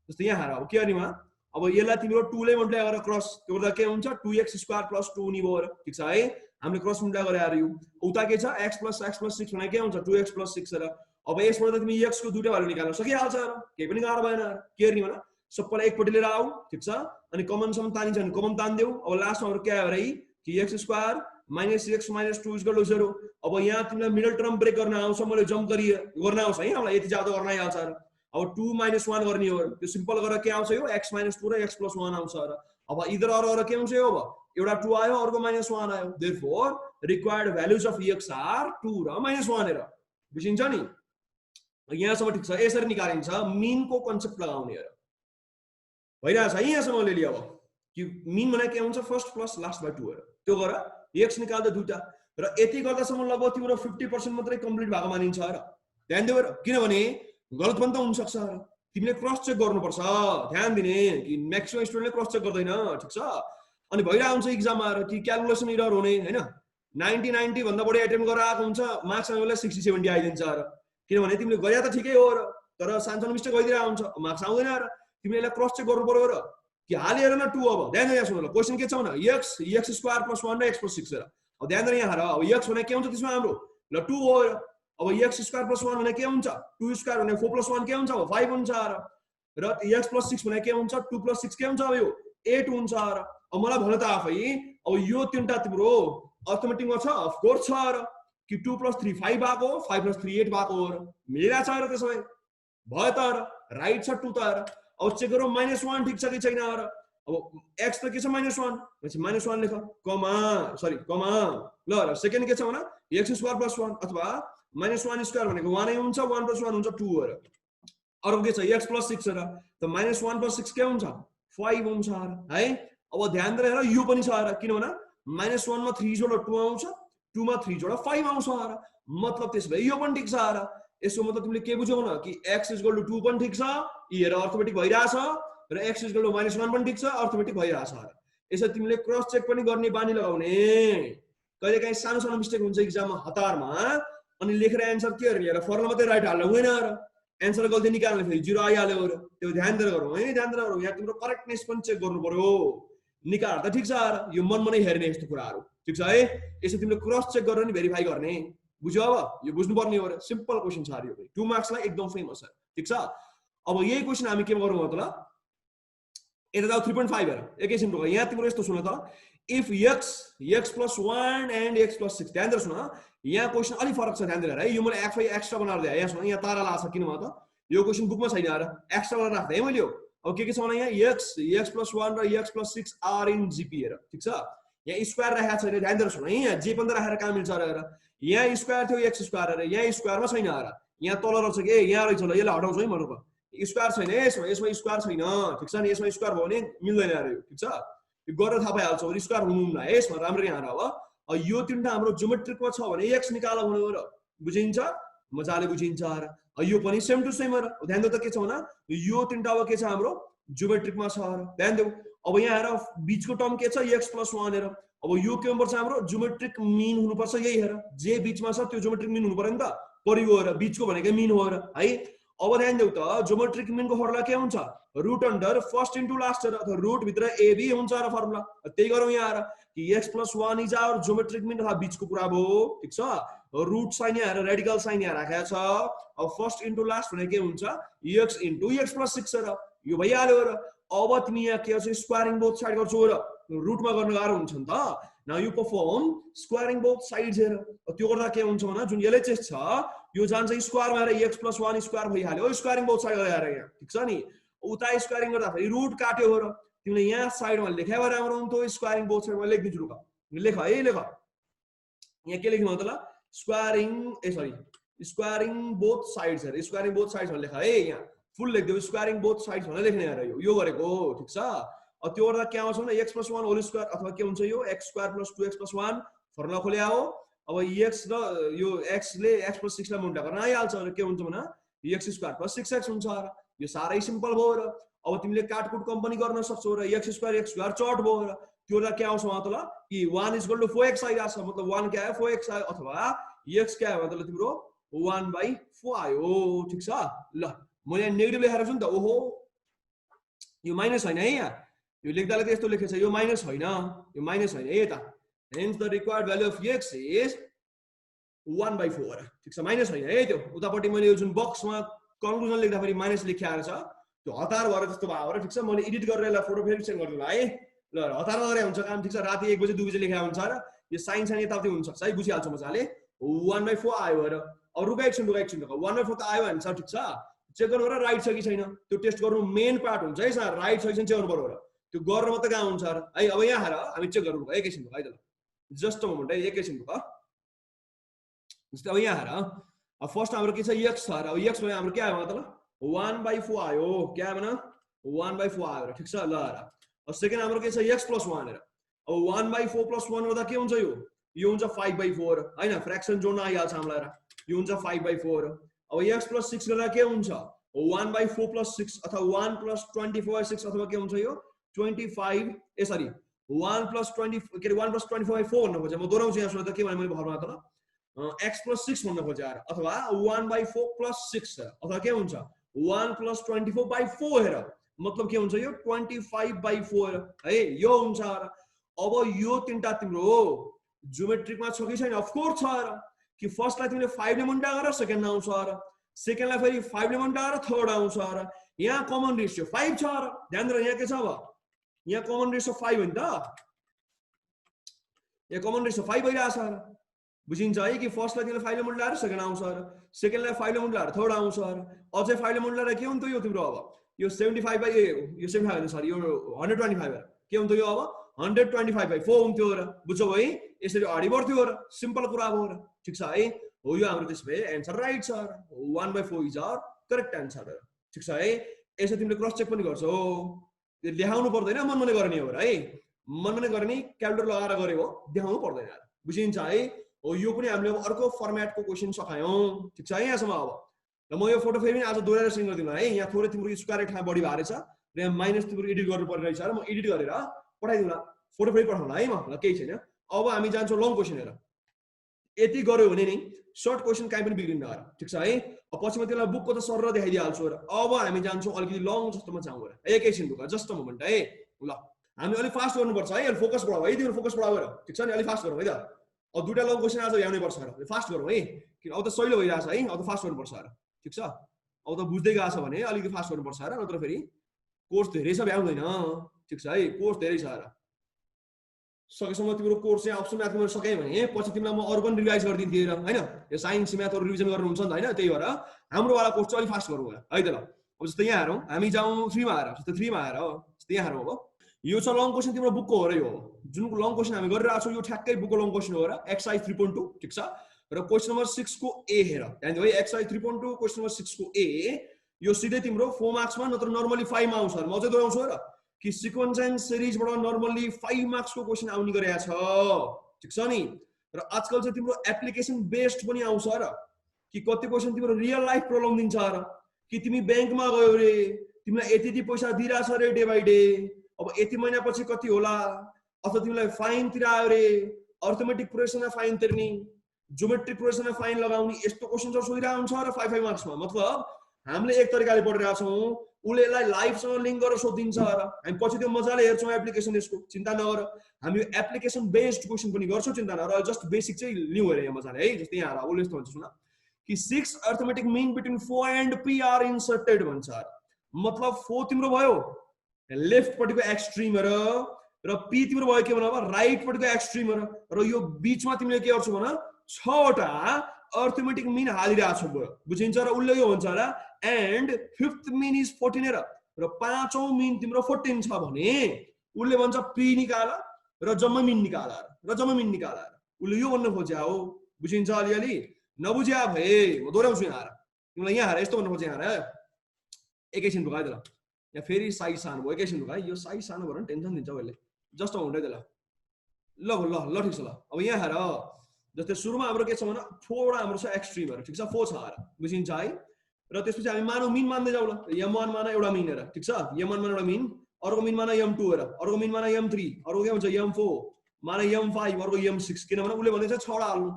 A: जस्तै यहाँ हेर अब के गर्ने अब यसलाई तिम्रो 2 ले मल्टिप्लाई गरेर क्रस त्यो गर्दा के हुन्छ 2x स्क्वायर प्लस 2 नि भयो ठीक छ है हामीले क्रस मल्टिप्लाई गरे आर यो उता के छ x प्लस 6 भने के हुन्छ 2x प्लस 6 र अब यसबाट त तिमी x को दुईटा भ्यालु निकाल्न सकिहाल्छ र केही पनि गाह्रो भएन के गर्ने भने सबैलाई एकपटि लिएर आऊ ठीक छ अनि कमन सम तानिन्छ भने कमन तान्देऊ अब लास्टमा हाम्रो के आयो रे कि x square minus 6 minus 2 equal to 0 अब यहाँ तिमीलाई मिडल टर्म ब्रेक गर्न आउँछ मैले जम्प गरी गर्न आउँछ है हामीलाई यति ज्यादा गर्न आइहाल्छ र अब 2 - 1 गर्ने हो त्यो सिम्पल गरेर के आउँछ यो x - 2 र x + 1 आउँछ र अब इधर अर के हुन्छ यो अब एउटा 2 आयो अर्को -1 आयो therefore required values of x are 2 र -1 हेर बुझिन्छ नि यहाँसम्म ठिक छ यसरी निकालिन्छ मिनको कन्सेप्ट लगाउने हेर भइरहेछ है यहाँसम्म अलिअलि अब कि मिन भनेको के हुन्छ फर्स्ट प्लस लास्ट बाई 2 हेर त्यो गर एक्स निकाल्दा दुईटा र यति गर्दासम्म लगभग तिम्रो 50% मात्रै कम्प्लिट भएको मानिन्छ र ध्यान दियो र किनभने गलत पनि त हुनसक्छ र तिमीले क्रस चेक गर्नुपर्छ ध्यान दिने कि म्याक्सिमम स्टुडेन्टले क्रस चेक गर्दैन ठिक छ अनि भइरहेको हुन्छ इक्जाममा कि क्यालकुलेसन इरर हुने हैन 90 भन्दा बढी एटेम्प गरेर आएको हुन्छ मार्क्स आउनेलाई 60 70 आइदिन्छ र किनभने तिमीले गरे त ठिकै हो र तर सानसानो मिस्टेक भइदिरहेको हुन्छ मार्क्स आउँदैन र तिमीले यसलाई क्रस चेक गर्नु पर्यो र कि हालिएर न 2 अब ध्यान दिएर सुन ल क्वेशन के छ भने x स्क्वायर प्लस 1 र x प्लस 6 र अब ध्यान दिएर यहाँ हेर अब x भने के हुन्छ त्यसमा हाम्रो ल 2 हो र अब x स्क्वायर प्लस 1 भने के हुन्छ 2 स्क्वायर भने 4 प्लस 1 के हुन्छ अब 5 हुन्छ र x प्लस 6 भने के हुन्छ 2 प्लस 6 के हुन्छ अब यो 8 हुन्छ र अब मलाई भन त आफै अब यो तीनटा तिम्रो अर्थमेटिकमा छ अफ कोर्स छ र कि 2 प्लस 3 5 भएको 5 प्लस 3 8 भएको हो र मिलेको छ र त्यसो भए भयो त र राइट छ 2 त र अब चेक गरौँ -1 ठिक छ कि छैन र अब x त के छ -1 भनेपछि -1 लेख कमा कमा ल र सेकेन्ड के छ भने x स्क्वायर प्लस 1 अथवा -1 स्क्वायर भनेको 1 नै हुन्छ 1 प्लस 1 हुन्छ 2 हो र अर्को के छ x प्लस 6 र त -1 प्लस 6 के हुन्छ 5 हुन्छ है अब ध्यान दिएर हेर यो पनि छ र किनभने -1 मा 3 जोडा 2 आउँछ 2 मा 3 जोडा 5 आउँछ र मतलब त्यसो भए यो पनि ठिक छ र यसो मतलब तिमीले के बुझ्यौ न कि x = 2 पनि ठिक छ हेर अर्थमेटिक भइराछ र x = -1 पनि ठिक छ अर्थमेटिक भइराछ र यसरी तिमीले क्रस चेक पनि गर्ने बानी लगाउने कहिले काहीँ सानो सानो मिस्टेक हुन्छ एक्जाममा हतारमा अनि लेखेर एन्सर के गर्ने र फर्मुला मात्रै राइट हाल्नु हुँदैन र एन्सर गल्ती निकाल्ने फेरि 0 आइहाल्यो र त्यो ध्यान दिएर गरौँ है ध्यान दिएर गरौँ यहाँ तिम्रो करेक्टनेस पनि चेक गर्नु पर्यो निकाल त ठिक छ र यो मनमा नै हेर्ने यस्तो कुराहरू ठिक छ है यसो तिमीले क्रस चेक गरेर नि भेरिफाई गर्ने बुझ्यो अब यो बुझ्नुपर्ने हो र सिम्पल क्वेशन छ यो 2 मार्क्सलाई एकदम फेमस छ ठिक छ अब यही क्वेशन हामी के गरौँ मतलब यता जाऊ 3.5 हेर एकैछिन रुक यहाँ तिम्रो यस्तो सुन त if x plus 1 and x plus 6 ध्यान दिएर सुन यहाँ क्वेशन अलि फरक छ ध्यान दिएर है यो मैले एफ एक्स्ट्रा बनाएर दिए यहाँ सुन यहाँ तारा लाग्छ किन त यो क्वेशन बुकमा छैन यार एक्स्ट्रा बनाएर राख्दै मैले यो अब के छ भने यहाँ x प्लस 1 र x plus 6 are in GP हेर ठीक छ यहाँ स्क्वायर राखेको छैन ध्यान दिएर सुन यहाँ जे पनि राखेर काम मिल्छ र यहाँ स्क्वायर थियो x स्क्वायर र यहाँ स्क्वायरमा छैन र यहाँ तल रहेछ के यहाँ रहेछ ल यसलाई हटाउँछु है भनेको स्क्वायर छैन यसमा स्क्वायर छैन ठीक छ नि यसमा स्क्वायर भयो भने मिल्दैन यार यो ठीक छ यो गरेर थाहा पाइहाल्छ स्क्वायर हुनुहुन्न है यसमा राम्ररी यहाँ अब यो तीनटा हाम्रो ज्योमेट्रिकमा छ भने x निकाल भन्नु र बुझिन्छ मजाले बुझिन्छ र यो पनि सेम टु सेम र ध्यान दिउ त के छ भने यो तीनटा अब के छ हाम्रो ज्योमेट्रिकमा छ र ध्यान दिउ अब यहाँ हेर बीचको टर्म के छ x प्लस 1 हेर अब यो के हुनुपर्छ हाम्रो ज्योमेट्रिक मिन हुनुपर्छ यही हेर जे बीचमा छ त्यो ज्योमेट्रिक मिन हुनु पर्यो नि त परियो र बीचको भनेको मिन हो र है अब ध्यान दिउ त ज्योमेट्रिक मिनको फर्मुला के हुन्छ root under first into last र अथवा रूट भित्र ab हुन्छ र फर्मुला त्यही गरौँ यहाँ हेर कि x plus 1 is our geometric mean अथवा बीचको कुरा भयो ठीक छ रूट साइन यहाँ हेर रेडिकल साइन यहाँ राखेको छ अब फर्स्ट इन्टु लास्ट भनेको के हुन्छ x इन्टु x प्लस 6 र यो भइहाल्यो र अब तिमी यहाँ के छ स्क्वायरिङ बोथ साइड गर्छौ र रूटमा गर्न गाह्रो हुन्छ नि त now you perform squaring both sides हेर त्यो गर्दा के हुन्छ भने जुन एलएचएस छ यो जान्छ स्क्वायरमा र x प्लस 1 स्क्वायर भइहाल्यो स्क्वायरिङ बोथ साइड गएर यहाँ ठीक छ नि उता स्क्वायरिङ गर्दा फेरि रूट काट्यो हो र तिमीले यहाँ साइडमा लेख्या भए राम्रो हुन्थ्यो स्क्वायरिङ बोथ साइडमा लेखिदिन्छु रुक लेख है लेख यहाँ के लेख्नु मतलब स्क्वायरिङ स्क्वायरिङ बोथ साइड्स हेर स्क्वायरिङ बोथ साइड्स भनेर लेख है यहाँ फुल लेख्दियो स्क्वायरिङ बोथ साइड्स भनेर लेख्ने यार यो गरेको ठीक छ अब त्यो गर्दा के आउँछ भने x प्लस 1 होल स्क्वायर अथवा के हुन्छ यो x square plus 2x plus 1 formula खोल्या हो अब x र यो x ले x प्लस 6 लाई मुल्टा गर्न आइहाल्छ र के हुन्छ भने x स्क्वायर प्लस 6x हुन्छ र यो सारै सिम्पल भयो र अब तिमीले काटकुट कम्पनी गर्न सक्छौ र x स्क्वायर चट भयो र त्यो गर्दा के आउँछ मतलब कि 1 = 4x आइराछ मतलब 1 के आयो 4x आयो अथवा x के आयो मतलब तिम्रो 1/4 आयो ठीक छ ल म यहाँ नेगेटिभ लेखेर छु नि त ओहो यो माइनस हैन है यहाँ यो लेख्दाले त यस्तो लेखेछ यो माइनस हैन है त hence the required value of x is 1/4 ठीक छ माइनस हैन है त्यो उतापट्टि मैले यो जुन बक्समा कन्क्लुजन लेख्दा फेरि माइनस लेख्याएर छ त्यो हतार भएर जस्तो भयो र ठीक छ मैले एडिट गरेर यसलाई फोटो फेरि सेन्ड गर्दिनु है ल हतार गरे हुन्छ काम ठीक छ राति 1 बजे 2 बजे लेख्या हुन्छ र यो साइन यताउति हुन सक्छ है बुझिहाल्छु मजाले 1/4 आयो र अब रुक एकछिन 1/4 त आयो भन्छ ठीक छ चेक गर्नु र राइट छ कि छैन त्यो टेस्ट गर्नु मेन पार्ट हुन्छ है सर राइट छ कि छैन चेक गर्नु पर्यो र त्यो गर्न मात्र कहाँ हुन्छ र है अब यहाँ हेर हामी चेक गरौँ एकैछिन है त जस्ट अ मोमेन्ट है एकैछिन जस्तै अब यहाँ हेर अब फर्स्ट हाम्रो के छ x छ र x भने हाम्रो के आयो मतलब 1/4 आयो के आयो भने 1/4 आयो ठीक छ ल र अब सेकेन्ड हाम्रो के छ x + 1 र अब 1/4 + 1 गर्दा के हुन्छ यो हुन्छ 5/4 हैन फ्र्याक्सन जोड्न आइहाल्छ हामीलाई र यो हुन्छ 5/4 अब x + 6 गर्दा के हुन्छ 1/4 + 6 अथवा 1 + 24/6 अथवा के हुन्छ यो 25 सरी 1 + 20 के 1 + 24/4 भन्न खोजे म दोहोऱ्याउँछु यहाँ सुन्दा के भने मैले भर्नु त x + 6 भन्न खोजे अथवा 1/4 + 6 अथवा के हुन्छ 1 + 24/4 हेर मतलब के हुन्छ यो 25/4 है यो हुन्छ र अब यो तीनटा तिम्रो ज्योमेट्रिकमा छ कि छैन अफ कोर्स छ र कि फर्स्टलाई तिमीले 5 ले मल्टिप्लाई गरेर सेकेन्ड आउँछ र सेकेन्डलाई फेरि 5 ले मल्टिप्लाई गरेर थर्ड आउँछ र यहाँ कमन रेशियो 5 छ र ध्यान दिएर यहाँ के छ अब यहाँ कमन रेशियो 5 हो नि त यहाँ कमन रेशियो 5 भइरहेछ र बुझिन्छ है कि फर्स्टलाई तिमीले 5 ले मल्टिप्लाई गरेर सेकेन्ड आउँछ र सेकेन्डलाई 5 ले मल्टिप्लाई गरेर थर्ड आउँछ र अझै 5 ले मल्टिप्लाई गरेर के हुन्छ यो तिम्रो अब यो 75 यो 75 सरी यो 125 के हुन्छ यो अब 125/4 हुन्थ्यो र बुझ्छौ है यसरी अगाडि बढ्थ्यो र सिम्पल कुरा भयो र ठीक छ है हो यो हाम्रो त्यसै एन्सर राइट छ 1/4 इज आवर करेक्ट एन्सर ठीक छ है यसो तिमीले क्रस चेक पनि गर्छौ त्यो लेखाउनु पर्दैन मनमनै गर्ने हो र है मनमनै गर्ने क्याल्कुलेटर लगाएर गरे हो देखाउनु पर्दैन बुझिन्छ है हो यो पनि हामीले अब अर्को फर्मेटको क्वेशन सकायौं ठीक छ है यहाँसम्म अब र म यो फोटो फेरि आज दोहोऱ्याएर सेन्ड गरिदिनु है यहाँ थोरै तिम्रो स्क्वायर ठाउँ बढी भएको रहेछ र यहाँ माइनस तिम्रो एडिट गर्नु पर्ने रहेछ र म एडिट गरेर पठाइदिउँला फोटो फेरि पठाउँला है म ल केही छैन अब हामी जान्छौँ लङ क्वेशन हेर यति गर्यो भने नि सर्ट क्वेशन काहीँ पनि बिग्रिन्न र ठीक छ है अब पछि म त्यसलाई बुकको त सर देखाइदिइहाल्छु र अब हामी जान्छौँ अलिकति लङ जस्तोमा जाउँ र एकैछिन बुक जस्ट मोमेन्ट है ल हामी अलिक फास्ट गर्नुपर्छ है अलि फोकस बढाऊ है तिम्रो फोकस बढाऊ र ठीक छ नि अलि फास्ट गरौँ है त अब दुईटा लङ क्वेशन आज भ्याउनै पर्छ र फास्ट गरौँ है किन अब त सहिलो भइरहेछ है अब त फास्ट गर्नुपर्छ र ठीक छ अब त बुझ्दै गएको छ भने अलिकति फास्ट गर्नुपर्छ र नत्र फेरि कोर्स धेरै छ भ्याउँदैन ठीक छ है कोर्स धेरै छ र सकेसम्म तिम्रो कोर्स चाहिँ अप्सन म्याथमा सके भने पछि तिमीलाई म अरु पनि रिभाइज गरिदिन्थे र हैन यो साइन्स म्याथहरु रिभिजन गर्नुहुन्छ नि त हैन त्यही भएर हाम्रो वाला कोर्स चाहिँ अलि फास्ट गरौँ है त ल अब जस्तै यहाँ हेरौँ हामी जाउँ 3 मा हेरौँ जस्तै 3 मा हेरौँ जस्तै यहाँ हेरौँ अब यो छ लङ क्वेशन तिम्रो बुकको हो र यो जुन लङ क्वेशन हामी गरिरहेको छौँ यो ठ्याक्कै बुकको लङ क्वेशन हो र एक्सरसाइज 3.2 ठीक छ र क्वेशन नम्बर 6 को ए हेर ध्यान दिऊ है एक्सरसाइज 3.2 क्वेशन नम्बर 6 को ए यो सिधै तिम्रो 4 मार्क्समा नत्र नर्मली 5 मा आउँछ म चाहिँ दोहोऱ्याउँछु र कि सिक्वेन्स एन्ड सिरिजबाट नर्मली 5 मार्क्स को क्वेशन आउने गरेको छ ठीक छ नि र आजकल चाहिँ तिम्रो एप्लिकेसन बेस्ड पनि आउँछ र कि कति क्वेशन तिम्रो रियल लाइफ प्रब्लम दिन्छ र कि तिमी बैंकमा गयो रे तिमीलाई यति पैसा दिइराछ रे डे बाइ डे अब यति महिना पछि कति होला अथवा तिमीलाई फाइन तिरायो रे अर्थमेटिक प्रोग्रेसनमा फाइन तिर्ने ज्योमेट्रिक प्रोग्रेसनमा फाइन लगाउने यस्तो क्वेशन चाहिँ सोधिरा हुन्छ र 5 मार्क्समा मतलब हामीले एक तरिकाले पढिरहेका छौं उले यसलाई लाइफसँग लिंक गरेर सोधिन्छ र हामी पछि त्यो मजाले हेर्छौं एप्लिकेसन यसको चिन्ता नगर हामी एप्लिकेसन बेस्ड क्वेशन पनि गर्छौं चिन्ता नगर जस्ट बेसिक चाहिँ लिउ हेरे यहाँ मजाले है जस्तै यहाँ उले यस्तो भन्छ सुन कि 6 arithmetic mean between 4 and p are inserted भन्छ मतलब 4 तिम्रो भयो लेफ्ट पटिको एक्सट्रीम र p तिम्रो भयो के भन अब राइट पटिको एक्सट्रीम र यो बीचमा तिमीले के गर्छौ भन 6 वटा अर्थमेटिक मीन हालिरहेको छ बुझिन्छ र उले यो भन्छ र एन्ड फिफ्थ मीन इज 14 र पाँचौं मीन तिम्रो 14 छ भने उले भन्छ p निकाल र जम्मा मीन निकाल उले यो भन्न खोज्या हो बुझिन्छ अलिअलि नबुझ्या भए म दोहोऱ्याउँछु यहाँ तिमीलाई यहाँ हेर यस्तो भन्न खोजे यहाँ एकैछिन ढुकाइ देला यहाँ फेरि साइज सानो भयो एकैछिन ढुकाइ यो साइज सानो भएर टेन्सन दिन्छ यसले जस्ट हुँदै देला ल ल ल ठीक छ ल अब यहाँ हेर जस्तै सुरुमा हाम्रो के छ भने 4 वटा हाम्रो छ एक्सट्रीमहरु ठीक छ 4 छ र बुझिन्छ है र त्यसपछि हामी मानौ मीन मान्दै जाऊ ल m1 माना एउटा मीन हेर ठीक छ m1 माना एउटा मीन अर्को मीन माना m2 हेर अर्को मीन माना m3 अर्को के भन्छ m4 माना m5 अर्को m6 किनभने उले भन्दै छ 6 वटा हाल्नु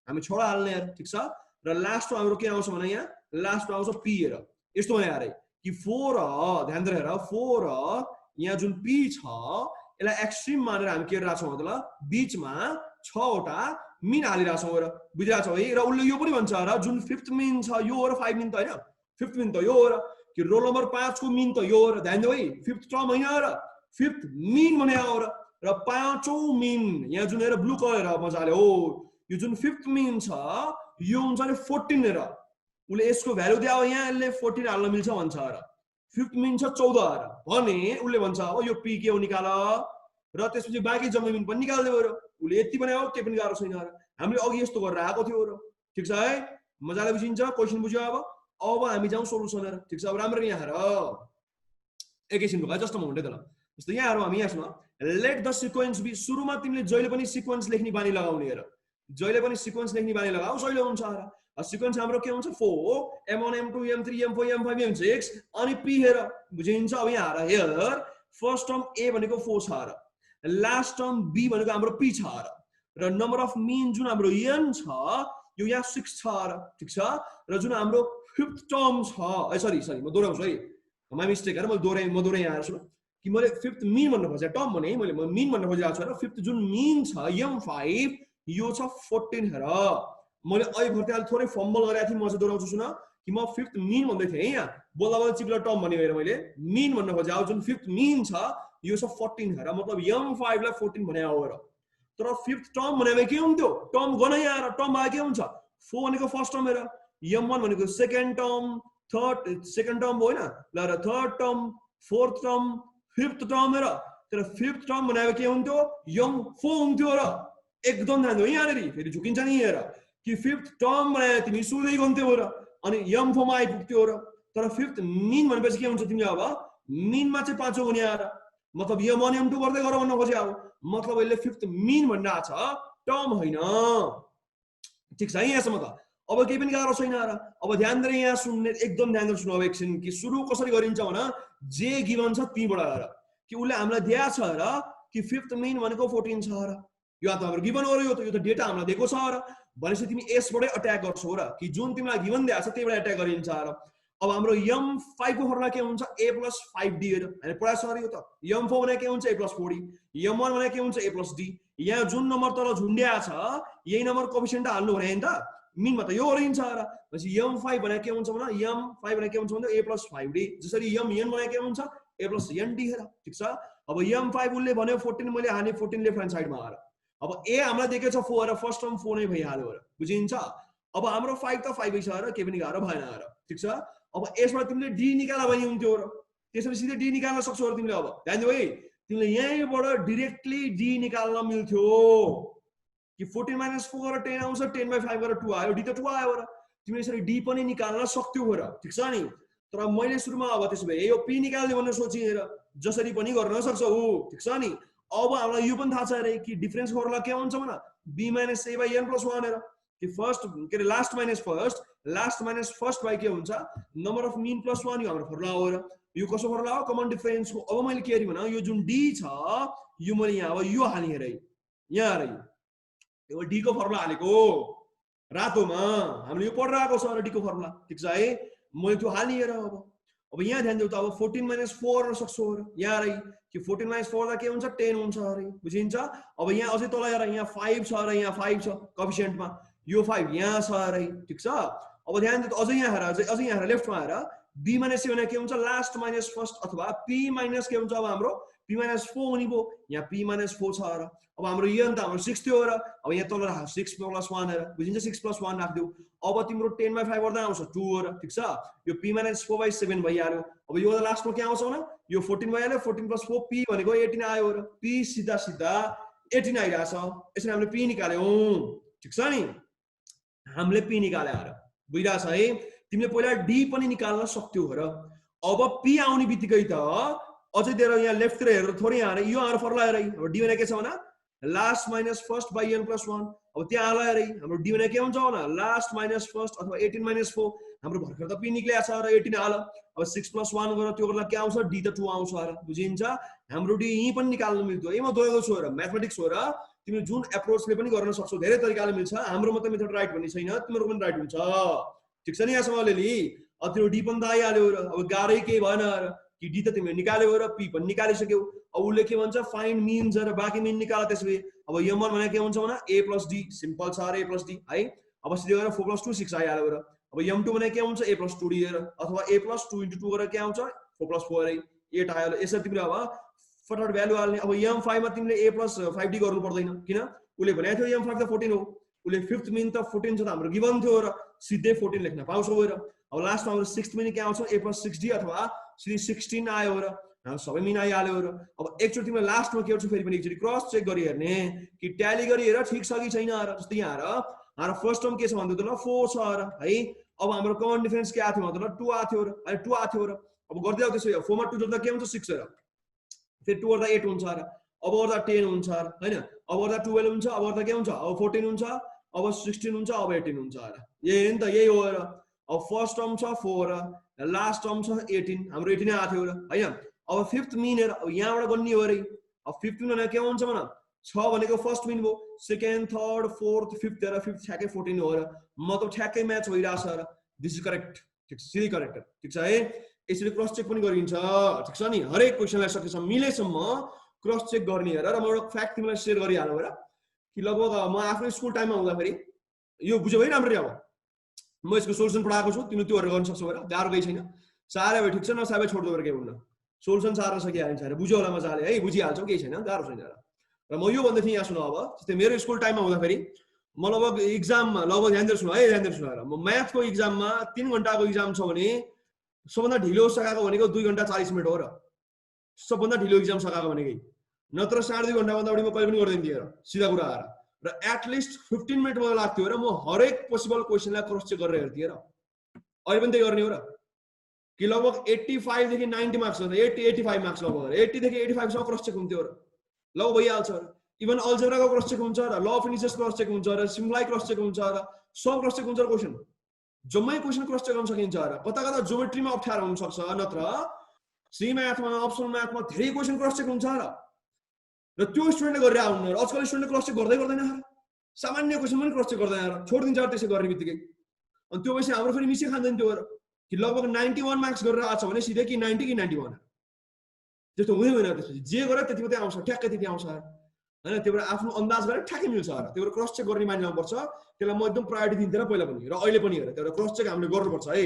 A: हामी 6 वटा हाल्ने यार ठीक छ र लास्ट हाम्रो के आउँछ भने यहाँ लास्ट आउँछ p हेर यस्तो भने यार कि 4 ध्यान दिएर हेर 4 यहाँ जुन p छ यसलाई एक्सट्रीम मानेर हामी के गरिरहेछौं मतलब बीचमा 6 वटा मीन हालिरहेछौं र बुझिरहेछौ है र उले यो पनि भन्छ र जुन फिफ्थ मीन छ यो हो र 5 मीन त हैन फिफ्थ मीन त यो हो र कि रोल नम्बर 5 को मीन त यो हो र ध्यान दिऊ है फिफ्थ टर्म हैन र फिफ्थ मीन भने हो र पाँचौं मीन यहाँ जुन हेर ब्लू कलर मजाले हो यो जुन फिफ्थ मीन छ यो हुन्छ नि 14 हेर उले यसको भ्यालु दियो यहाँ यसले 14 हाल्न मिल्छ भन्छ र फिफ्थ मीन छ 14 भने उले भन्छ अब यो p के हो निकाल र त्यसपछि बाँकी जम्मा मीन पनि निकाल्दै हो र उले यति बनायो के पनि गाह्रो छैन र हामीले अघि यस्तो गरेर आएको थियो र ठीक छ है मजाले बुझिन्छ क्वेशन बुझ्यो अब हामी जाउँ सोलुसन हेर ठीक छ अब राम्ररी यहाँ हेर एकैछिन भयो जस्तो मोमेन्ट है त ल जस्तो यहाँ हेरौँ हामी यसमा लेट द सिक्वेन्स बी सुरुमा तिमीले जहिले पनि सिक्वेन्स लेख्ने बानी लगाउने हेर जहिले पनि सिक्वेन्स लेख्ने बानी लगाऊ सजिलो हुन्छ हेर सिक्वेन्स हाम्रो के हुन्छ 4 m1 m2 m3 m4 m5 m6 अनि p हेर बुझिन्छ अब यहाँ हेर फर्स्ट टर्म a भनेको 4 छ हेर लास्ट टर्म b भनेको हाम्रो p छ हेर र नम्बर अफ मीन जुन हाम्रो n छ यो यहाँ 6 छ हेर ठीक छ र जुन हाम्रो फिफ्थ टर्म छ सरी म दोहोऱ्याउँछु है माइ मिस्टेक हेर म दोहोऱ्याएँ यहाँ सुन कि मैले फिफ्थ मीन भन्न खोजेँ टर्म भने मैले मीन भन्न खोजिरहेको छु हेर फिफ्थ जुन मीन छ m5 यो छ 14 हेर मैले अहिले भर्ती थोरै फम्बल गरेको थिएँ म चाहिँ दोहोऱ्याउँछु सुन कि म फिफ्थ मीन भन्दै थिएँ यहाँ बोल्दा बोल्दा चिप्लो टर्म भन्यो हेर मैले मीन भन्न खोजेँ अब जुन फिफ्थ मीन छ यो छ 14 हेर मतलब m5 लाई 14 भने हो हेर तर फिफ्थ टर्म भनेको के हुन्थ्यो टर्म गनै आएर टर्म भए के हुन्छ 4 भनेको फर्स्ट टर्म हेर m1 भनेको second term third second term होइन ल र third term fourth term fifth term हेर तर फिफ्थ टर्म भनेको के हुन्थ्यो m4 हुन्थ्यो र एकदम ध्यान दियो यहाँनेरि फेरि झुकिन्छ नि हेर कि फिफ्थ टर्म भने तिमी सुरुदै गन्थ्यौ र अनि m4 मा आइपुग्थ्यो र तर फिफ्थ मीन भनेपछि के हुन्छ तिमीले अब मीनमा चाहिँ पाँचौं हुने आएर मतलब m1 m2 गर्दै गर भन्न खोजे अब मतलब यसले फिफ्थ मीन भन्न छ टर्म होइन ठीक छ यहाँसम्म त अब केही पनि गाह्रो छैन र अब ध्यान दिएर यहाँ सुन्ने एकदम ध्यान दिएर सुन्नु अब एकछिन कि सुरु कसरी गरिन्छ भने जे गिभन छ त्यहीबाट हेर कि उसले हामीलाई दिएको छ र कि फिफ्थ मीन भनेको 14 छ र यो त हाम्रो गिभन हो र यो त डेटा हामीलाई दिएको छ र भनेपछि तिमी यसबाटै अट्याक गर्छौ र कि जुन तिमीलाई गिभन दिएको छ त्यहीबाट अट्याक गरिन्छ र अब हाम्रो m5 को फर्मुला के हुन्छ a + 5d हेर हैन पढा सर यो त m4 भने के हुन्छ a + 4d m1 भने के हुन्छ a + d यहाँ जुन नम्बर तल झुन्ड्या छ यही नम्बर कोएफिसिएन्ट हाल्नु भने हैन त मीनमा त यो गरिन्छ र भनेपछि m5 भने के हुन्छ भने m5 भने के हुन्छ भने a + 5d जसरी mn भने के हुन्छ a + nd हेर ठीक छ अब m5 उले भन्यो 14 मैले हाने 14 लेफ्ट ह्यान्ड साइडमा आएर अब a हामीलाई दिएको छ 4 र फर्स्ट टर्म 4 नै भइहाल्यो र बुझिन्छ अब हाम्रो 5 त 5 छ र के पनि गाह्रो भएन र ठीक छ अब यसबाट तिमीले d निकाला भने हुन्थ्यो र त्यसरी सिधै d निकाल्न सक्छौ र तिमीले अब ध्यान दिऊ है तिमीले यहीँबाट डाइरेक्टली d निकाल्न मिल्थ्यो कि 14 - 4 गरेर 10 आउँछ 10/5 गरेर 2 आयो d त 2 आयो र तिमीले यसरी d पनि निकाल्न सक्थ्यौ र ठीक छ नि तर मैले सुरुमा अब त्यसो भए यो p निकाल्ने भनेर सोचे र जसरी पनि गर्न सक्छौ ठीक छ नि अब हामीलाई यो पनि थाहा छ रे कि डिफरेन्स फर्मुला के हुन्छ भने b - a/n + 1 हेर कि फर्स्ट के लास्ट माइनस फर्स्ट बाइ के हुन्छ नम्बर अफ मीन + 1 यो हाम्रो फर्मुला हो र यो कसो फर्मुला हो कमन डिफरेन्स हो अब मैले के हेरि भने यो जुन d छ यो मैले यहाँ अब यो हाल्ने हेरे यहाँ हेरे यो d को फर्मुला हालेको रातोमा हामीले यो पढिरहेको छ र d को फर्मुला ठीक छ है मैले त्यो हाल्ने हेर अब यहाँ ध्यान दिऊ त अब 14 - 4 गर्न सक्छौ र यहाँ हेरे कि 14 - 4 दा के हुन्छ 10 हुन्छ अरे बुझिन्छ अब यहाँ अझै तल हेर यहाँ 5 छ र यहाँ 5 छ कोएफिसिएन्टमा यो 5 यहाँ छ अरे ठीक छ अब ध्यान दिऊ अझै यहाँ हेर अझै यहाँ हेर लेफ्टमा हेर b - c भने के हुन्छ लास्ट माइनस फर्स्ट अथवा p - के हुन्छ अब हाम्रो p - 4 हुने भो यहाँ p - 4 छ र अब हाम्रो n त हाम्रो 6 थियो र अब यहाँ तल राख 6 + 1 हेर बुझिन्छ 6 + 1 राख्दिउ अब तिम्रो 10/5 गर्दा आउँछ 2 हो र ठीक छ यो p - 4/7 भइहाल्यो अब यो लास्टमा के आउँछ भने यो 14 भइहाल्यो 14 + 4 p भनेको 18 आयो र p सिधा 18 आइराछ यसरी हामीले p निकाल्यौं ठीक छ नि हामीले p निकाले र बुझिरा छ है तिमीले पहिला d पनि निकाल्न सक्थ्यौ र अब p आउने बित्तिकै त अझै धेरै यहाँ लेफ्ट तिर हेरेर थोरै यहाँ यो हाम्रो फर्मुला हेरै अब d भने के छ भने last minus first by n + 1 अब त्यहाँ आला हेरै हाम्रो d भने के हुन्छ भने लास्ट माइनस फर्स्ट अथवा 18 - 4 हाम्रो भर्खर त p निक्लेको छ र 18 आला अब 6 + 1 गरेर त्यो गर्दा के आउँछ d त 2 आउँछ र बुझिन्छ हाम्रो d यही पनि निकाल्न मिल्थ्यो यही म दोहोऱ्याउँछु छ र म्याथमेटिक्स हो र तिमी जुन एप्रोचले पनि गर्न सक्छौ धेरै तरिकाले मिल्छ हाम्रो मात्र मेथड राइट भन्ने छैन तिम्रो पनि राइट हुन्छ ठीक छ नि यहाँसम्म अलिअलि अब त्यो d पनि त आइहाल्यो र अब गाह्रै केही भएन र कि d त तिमीले निकाल्यौ र p पनि निकालिसक्यौ अब उसले के भन्छ फाइन्ड मीन्स र बाँकी मीन निकाल त्यसले अब m1 भने के हुन्छ भने a + d सिम्पल छ र a + d है अब सिधै गरेर 4 + 2 6 आइहाल्यो र अब m2 भने के हुन्छ a + 2d र अथवा a + 2 * 2 गरेर के आउँछ 4 + 4 है 8 आइहाल्यो यसरी तिमीले अब फटाफट भ्यालु हाल्ने अब m5 मा तिमीले a + 5d गर्नु पर्दैन किन उले भनेको थियो m5 त 14 हो उले फिफ्थ मीन त 14 छ त हाम्रो गिभन थियो र सिधै 14 लेख्न पाउँछौ र अब लास्टमा हाम्रो सिक्स्थ मीन के आउँछ a + 6d अथवा सिधै 16 आयो र हाम्रो सबै मीन आइहाल्यो र अब एकचोटि तिमीले लास्टमा के गर्छौ फेरि पनि एकचोटि क्रस चेक गरी हेर्ने कि ट्याली गरी हेर ठीक छ कि छैन र जस्तै यहाँ हेर हाम्रो फर्स्ट टर्म के छ भन्दा त ल 4 छ र है अब हाम्रो कमन डिफरेन्स के आथ्यो भन्दा ल 2 आथ्यो र है 2 आथ्यो र अब गर्दै आउ त्यसो 4 मा 2 जोड्दा के हुन्छ 6 र फेरि 2 गर्दा 8 हुन्छ र अब गर्दा 10 हुन्छ र हैन अब गर्दा 12 हुन्छ अब गर्दा के हुन्छ अब 14 हुन्छ अब 16 हुन्छ अब 18 हुन्छ र यही नि त यही हो र अब फर्स्ट टर्म छ 4 र लास्ट टर्म छ 18 हाम्रो 18 आथ्यो र हैन अब फिफ्थ मिन हेर अब यहाँबाट गन्ने हो रे अब 15 भनेको के हुन्छ भन 6 भनेको फर्स्ट मिन भयो सेकेन्ड थर्ड फोर्थ फिफ्थ हेर फिफ्थ ठ्याक्कै 14 हो र मतलब ठ्याक्कै म्याच भइराछ र दिस इज करेक्ट ठीक छ सिधै करेक्ट ठीक छ है यसरी क्रस चेक पनि गरिन्छ ठीक छ नि हरेक क्वेशनलाई सकेसम्म मिलेसम्म क्रस चेक गर्ने हेर र म एउटा फ्याक्ट तिमीलाई सेयर गरिहाल्नु हेर कि लगभग म आफ्नो स्कुल टाइममा हुँदाखेरि यो बुझ्यौ है राम्ररी अब म यसको सोल्युसन पढाएको छु तिमीले त्योहरू गर्न सक्छौ हेर गाह्रो केही छैन साह्रै भयो ठीक छ नसाबै छोड्दो भएर केही हुन्न सोल्युसन साह्रो छ कि हालिन्छ अरे बुझ्यौ होला मजाले है बुझिहाल्छौ केही छैन गाह्रो छैन र म यो भन्दै थिएँ यहाँ सुन अब जस्तै मेरो स्कुल टाइममा हुँदाखेरि म लगभग इक्जाममा लगभग ध्यान दिएर सुन हेर म म्याथको इक्जाममा 3 घण्टाको इक्जाम छ भने सबभन्दा ढिलो सकाएको भनेको 2 घण्टा 40 मिनट हो र सबभन्दा ढिलो इक्जाम सकाएको भनेकै नत्र 2.5 घण्टाभन्दा बढी म कहिले पनि गर्दैन थिएँ र सिधा कुरा आएर र एटलिस्ट 15 मिनट मलाई लाग्थ्यो र म हरेक पोसिबल क्वेशनलाई क्रस चेक गरेर हेर्थेँ र अहिले पनि त्यही गर्ने हो र कि लगभग 85 देखि 90 मार्क्स 85 मार्क्स लगभग 80 देखि 85 सम्म क्रस चेक हुन्थ्यो र लगभग भइहाल्छ र इभन अल्जेब्राको क्रस चेक हुन्छ र ल अफ इनिसियस क्रस चेक हुन्छ र सिम्प्लाई क्रस चेक हुन्छ र सब क्रस चेक हुन्छ र क्वेशन जम्मै क्वेशन क्रस चेक गर्न सकिन्छ र कता कता ज्योमेट्रीमा अप्ठ्यारो हुन सक्छ नत्र सी म्याथमा अप्सनल म्याथमा धेरै क्वेशन क्रस चेक हुन्छ र त्यो स्टुडेन्टले गरेर आउनु र आजकल स्टुडेन्टले क्रस चेक गर्दै गर्दैन सामान्य क्वेशन पनि क्रस चेक गर्दैन र छोडिदिन्छ त्यसै गर्ने बित्तिकै अनि त्यो भएपछि हाम्रो फेरि मिसै खाँदैन त्यो कि लगभग 91 मार्क्स गरेर आछ भने सिधै कि 90 कि 91 त्यस्तो हुँदै होइन त्यसपछि जे गरे त्यति मात्रै आउँछ ठ्याक्कै त्यति आउँछ हैन त्यो भएर आफ्नो अन्दाज गरेर ठ्याक्कै मिल्छ र त्यो भएर क्रस चेक गर्ने मानिलाउनु पर्छ त्यसलाई म एकदम प्रायोरिटी दिन्थे र पहिला पनि र अहिले पनि हेर त्यो क्रस चेक हामीले गर्नुपर्छ है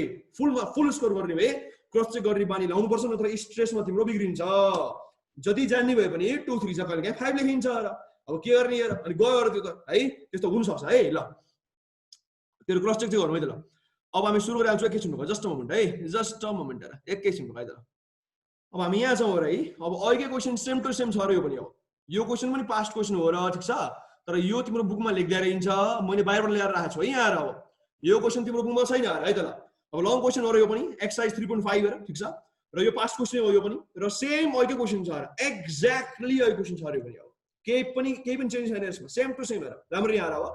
A: फुल स्कोर गर्ने भए क्रस चेक गर्ने बानी लाउनु पर्छ नत्र स्ट्रेसमा तिम्रो बिग्रिन्छ जति जान्ने भए पनि 2 3 छ कहिले 5 लेखिन्छ र अब के गर्ने हेर अनि गयो र त्यो त है त्यस्तो हुन सक्छ है ल त्यो क्रस चेक चाहिँ गरौँ है त ल अब हामी सुरु गरिहाल्छौँ एकैछिनको जस्ट अ मोमेन्ट है जस्ट अ मोमेन्ट हेर एकैछिनको है त अब हामी यहाँ छौँ र है अब अहिलेको क्वेसन सेम टु सेम छ र यो पनि अब यो क्वेसन पनि पास्ट क्वेसन हो र ठीक छ तर यो तिम्रो बुकमा लेख्दै रहन्छ मैले बाहिरबाट ल्याएर राखेको छु है यहाँ अब यो क्वेसन तिम्रो बुकमा छैन है त ल अब लङ क्वेसन हो र यो पनि एक्सरसाइज 3.5 हेर ठीक छ र यो पास्ट क्वेसन हो यो पनि र सेम अहिलेको क्वेसन छ र एक्ज्याक्टली अहिलेको क्वेसन छ र यो पनि अब केही पनि चेन्ज छैन यसमा सेम टु सेम हेर राम्रो यहाँ अब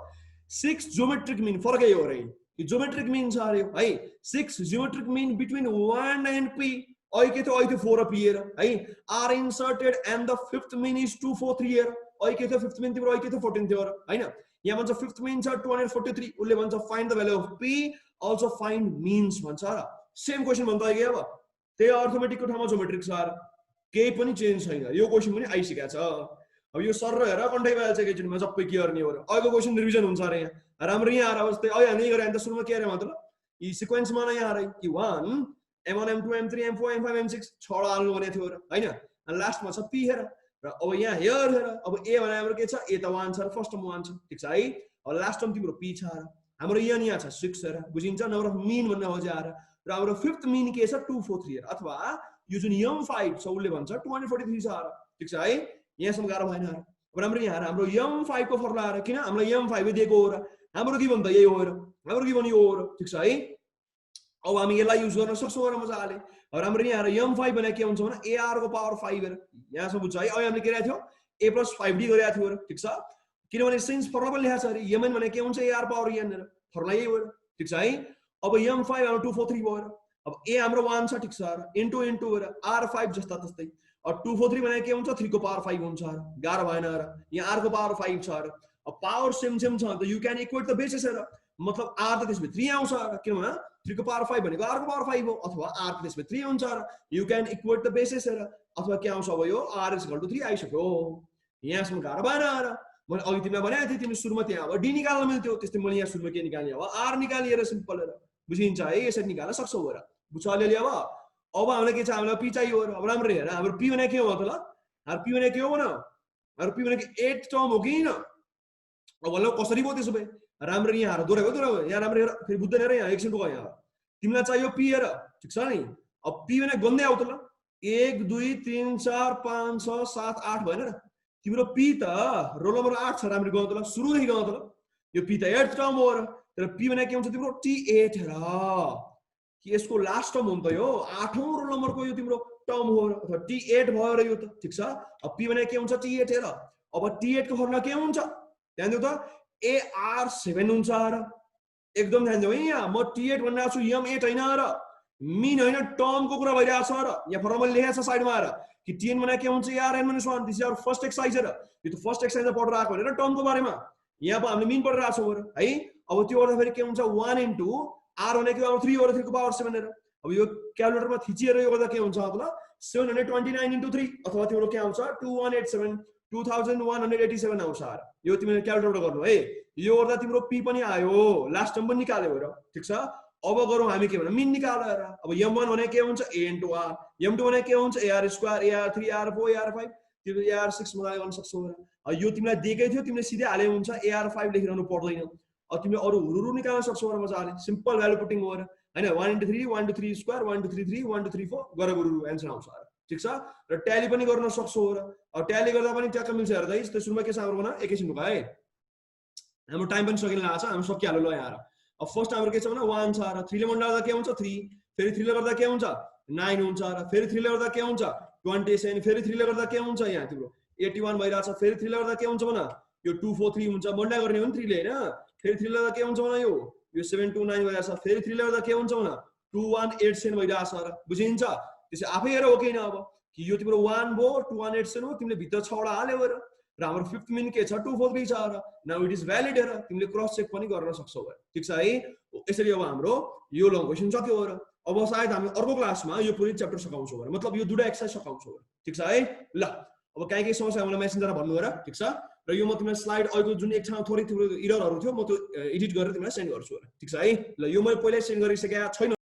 A: 6 ज्योमेट्रिक मिन फरकै हो र ज्योमेट्रिक मिन छ अरे है 6 geometric mean between 1 and p अहिले के थियो 4 र p हेर है are inserted and the fifth mean is 2 4 3 हेर अहिले के थियो फिफ्थ मिन तिम्रो अहिले के थियो 14 थियो हैन यहाँ भन्छ फिफ्थ मिन छ 243 उले भन्छ find the value of p also find means भन्छ र सेम क्वेशन भन्छ अहिले अब त्यही अर्थमेटिकको ठाउँमा ज्योमेट्रिक छ र केही पनि चेन्ज छैन यो क्वेशन पनि आइसकेको छ अब यो सर र हेर कन्टै भइहाल्छ एकैचोटिमा सबै के गर्ने हो र अहिलेको क्वेसन रिभिजन हुन्छ अरे यहाँ राम्रो यहाँ आएर जस्तै अहिले हामी गरे अन्त सुरुमा के अरे मतलब यी सिक्वेन्समा नै यहाँ अरे कि 1 m1 m2 m3 m4 m5 m6 छवटा हाल्नु भने थियो र हैन अनि लास्टमा छ p हेर र अब यहाँ हेर अब a भने हाम्रो के छ a त 1 छ र फर्स्ट टर्म 1 छ ठीक छ है अब लास्ट टर्म तिम्रो p छ र हाम्रो यहाँ छ 6 हेर बुझिन्छ नम्बर अफ मिन भन्ने हो ज्याएर र हाम्रो फिफ्थ मिन के छ 2 4 3 हेर अथवा यो जुन m5 छ उले भन्छ 243 छ र ठीक छ है यहाँसम्म गाह्रो भएन अब राम्रो यहाँ हाम्रो m5 को फर्मुला आएर किन हामीलाई m5 दिएको हो र हाम्रो गिभन त यही हो र हाम्रो गिभन यो हो र ठीक छ है अब हामी यसलाई युज गर्न सक्छौँ र मजाले अब राम्रो यहाँ m5 भने के हुन्छ भने ar को पावर 5 हेर यहाँसम्म बुझ्छ है अहिले हामीले के गरेको थियो a + 5d गरेको थियो र ठीक छ किनभने सिन्स फर्मुला पनि लेखेको छ अरे mn भने के हुन्छ ar पावर n हेर फर्मुला यही हो र ठीक छ है अब m5 हाम्रो 2 4 3 भयो र अब a हाम्रो 1 छ ठीक छ र इन्टु हेर r5 जस्ता तस्तै अब 2 4 3 भने के हुन्छ 3 को पावर 5 हुन्छ र गाह्रो भएन र यहाँ r को पावर 5 छ र अब पावर सेम छ त you can equate the basis हेर मतलब r त त्यसमा 3 आउँछ र किनभने 3 को पावर 5 भनेको r को पावर 5 हो अथवा r त त्यसमा 3 हुन्छ र you can equate the basis हेर अथवा के आउँछ अब यो r = 3 आइसक्यो यहाँसम्म गाह्रो भएन र मैले अघि तिमीलाई भनेको थिएँ तिमी सुरुमा त्यहाँ अब d निकाल्न मिल्थ्यो त्यस्तै मैले यहाँ सुरुमा के निकाल्ने अब r निकालिएर सिम्पल हेर बुझिन्छ है यसरी निकाल्न सक्छौ हेर बुझ्छ अलिअलि अब हामीलाई के छ हामीलाई p चाहियो अब राम्रो हेर हाम्रो p भने के हो त ल हाम्रो p भने के हो न हाम्रो p भने 8 टर्म हो किन अब ल कसरी भयो त्यसो भए राम्रो यहाँ दोहोऱ्यायो यहाँ राम्रो हेर फेरि बुझ्दैन हेर यहाँ एकछिन रुक यहाँ तिमीलाई चाहियो p हेर ठीक छ नि अब p भने गन्दै आउ त ल 1 2 3 4 5 6 7 8 भएन र तिम्रो p त रोल नम्बर 8 छ राम्रो गयो त ल सुरुदेखि गयो त ल यो p त 8th टर्म हो र तर p भनेको के हुन्छ तिम्रो t8 हेर कि यसको लास्ट टर्म हो नि त यो 8औं रोल नम्बरको यो तिम्रो टर्म हो र अथवा t8 भयो र यो त ठीक छ अब p भनेको के हुन्छ t8 हेर अब t8 को फर्मुला के हुन्छ ध्यान दिउ त ar7 हुन्छ र एकदम ध्यान दिउ है यहाँ म t8 भनिरहेको छु m8 हैन र मिन हैन टर्मको कुरा भइरहेछ र यहाँ फर्मुला लेखेको छ साइडमा र कि tn भनेको के हुन्छ ar(n)(1) this is our first exercise र यो त फर्स्ट एक्सरसाइजमा पढेर आएको हैन र टर्मको बारेमा यहाँ अब हामीले मिन पढेर आछौँ र है अब त्यो गर्दा फेरि के हुन्छ 1 into r भनेको अब 3 over 3 को पावर 7 हेर अब यो क्याल्कुलेटरमा थिचिएर यो गर्दा के हुन्छ मतलब 729 into 3 अथवा तिम्रो के आउँछ 2187 2187 आउँछ र यो तिमीले क्याल्कुलेटर गर्नु है यो गर्दा तिम्रो p पनि आयो लास्ट टर्म पनि निकाल्यो र ठीक छ अब गरौँ हामी के भन्छ मिन निकालेर अब m1 भने के हुन्छ a into r m2 भने के हुन्छ ar2 ar3 ar4 ar5 तिमीले ar6 मलाई गर्न सक्छौ र यो तिमीलाई दिएकै थियो तिमीले सिधै हाले हुन्छ ar5 लेखिरहनु पर्दैन अब तिमीले अरु हुरुरु निकाल्न सक्छौ र मजाले सिम्पल भ्यालु पुटिङ हो र हैन 1 into 3 1 into 3 square 1 into 3 3 1 into 3 4 गरे गुरु आन्सर आउँछ र ठीक छ र ट्याली पनि गर्न सक्छौ र अब ट्याली गर्दा पनि ट्याक्क मिल्छ हेर गाइस त सुरुमा के छ हाम्रो भन एकैछिन रुक है हाम्रो टाइम पनि सकिन लाग्छ हामी सकिहाल्यो ल यहाँ अब फर्स्ट हाम्रो के छ भने 1 छ र 3 ले मल्टिप्लाई गर्दा के हुन्छ 3 फेरि 3 ले गर्दा के हुन्छ 9 हुन्छ र फेरि 3 ले गर्दा के हुन्छ 27 फेरि 3 ले गर्दा के हुन्छ यहाँ तिम्रो 81 भइराछ फेरि 3 ले गर्दा के हुन्छ भन यो 243 हुन्छ मल्टिप्लाई गर्ने हो नि 3 ले हैन फेरि 3 ले गर्दा के हुन्छ भन यो 729 भइराछ फेरि 3 ले गर्दा के हुन्छ भन 2187 भइराछ र बुझिन्छ त्यसै आफै हेर हो किन अब कि यो तिम्रो 1 भो 2187 हो तिमीले भित्र 6 वटा हाल्यौ र हाम्रो फिफ्थ मिन के छ 243 छ र नाउ इट इज भ्यालिड र तिमीले क्रस चेक पनि गर्न सक्छौ ठीक छ है यसरी अब हाम्रो यो लङ क्वेशन सक्यो र अब सायद हामी अर्को क्लासमा यो पुरै च्याप्टर सकाउँछौ र मतलब यो दुईटा एक्सरसाइज सकाउँछौ ठीक छ है ल अब काई समस्या मलाई मेसेन्जरमा भन्नु र ठीक छ र यो म तिमीलाई स्लाइड अहिले जुन एक ठाउँ थोरै इररहरु थियो म त्यो एडिट गरेर तिमीलाई सेन्ड गर्छु र ठीक छ है ल यो मैले पहिल्यै सेन्ड गरिसकेको छैन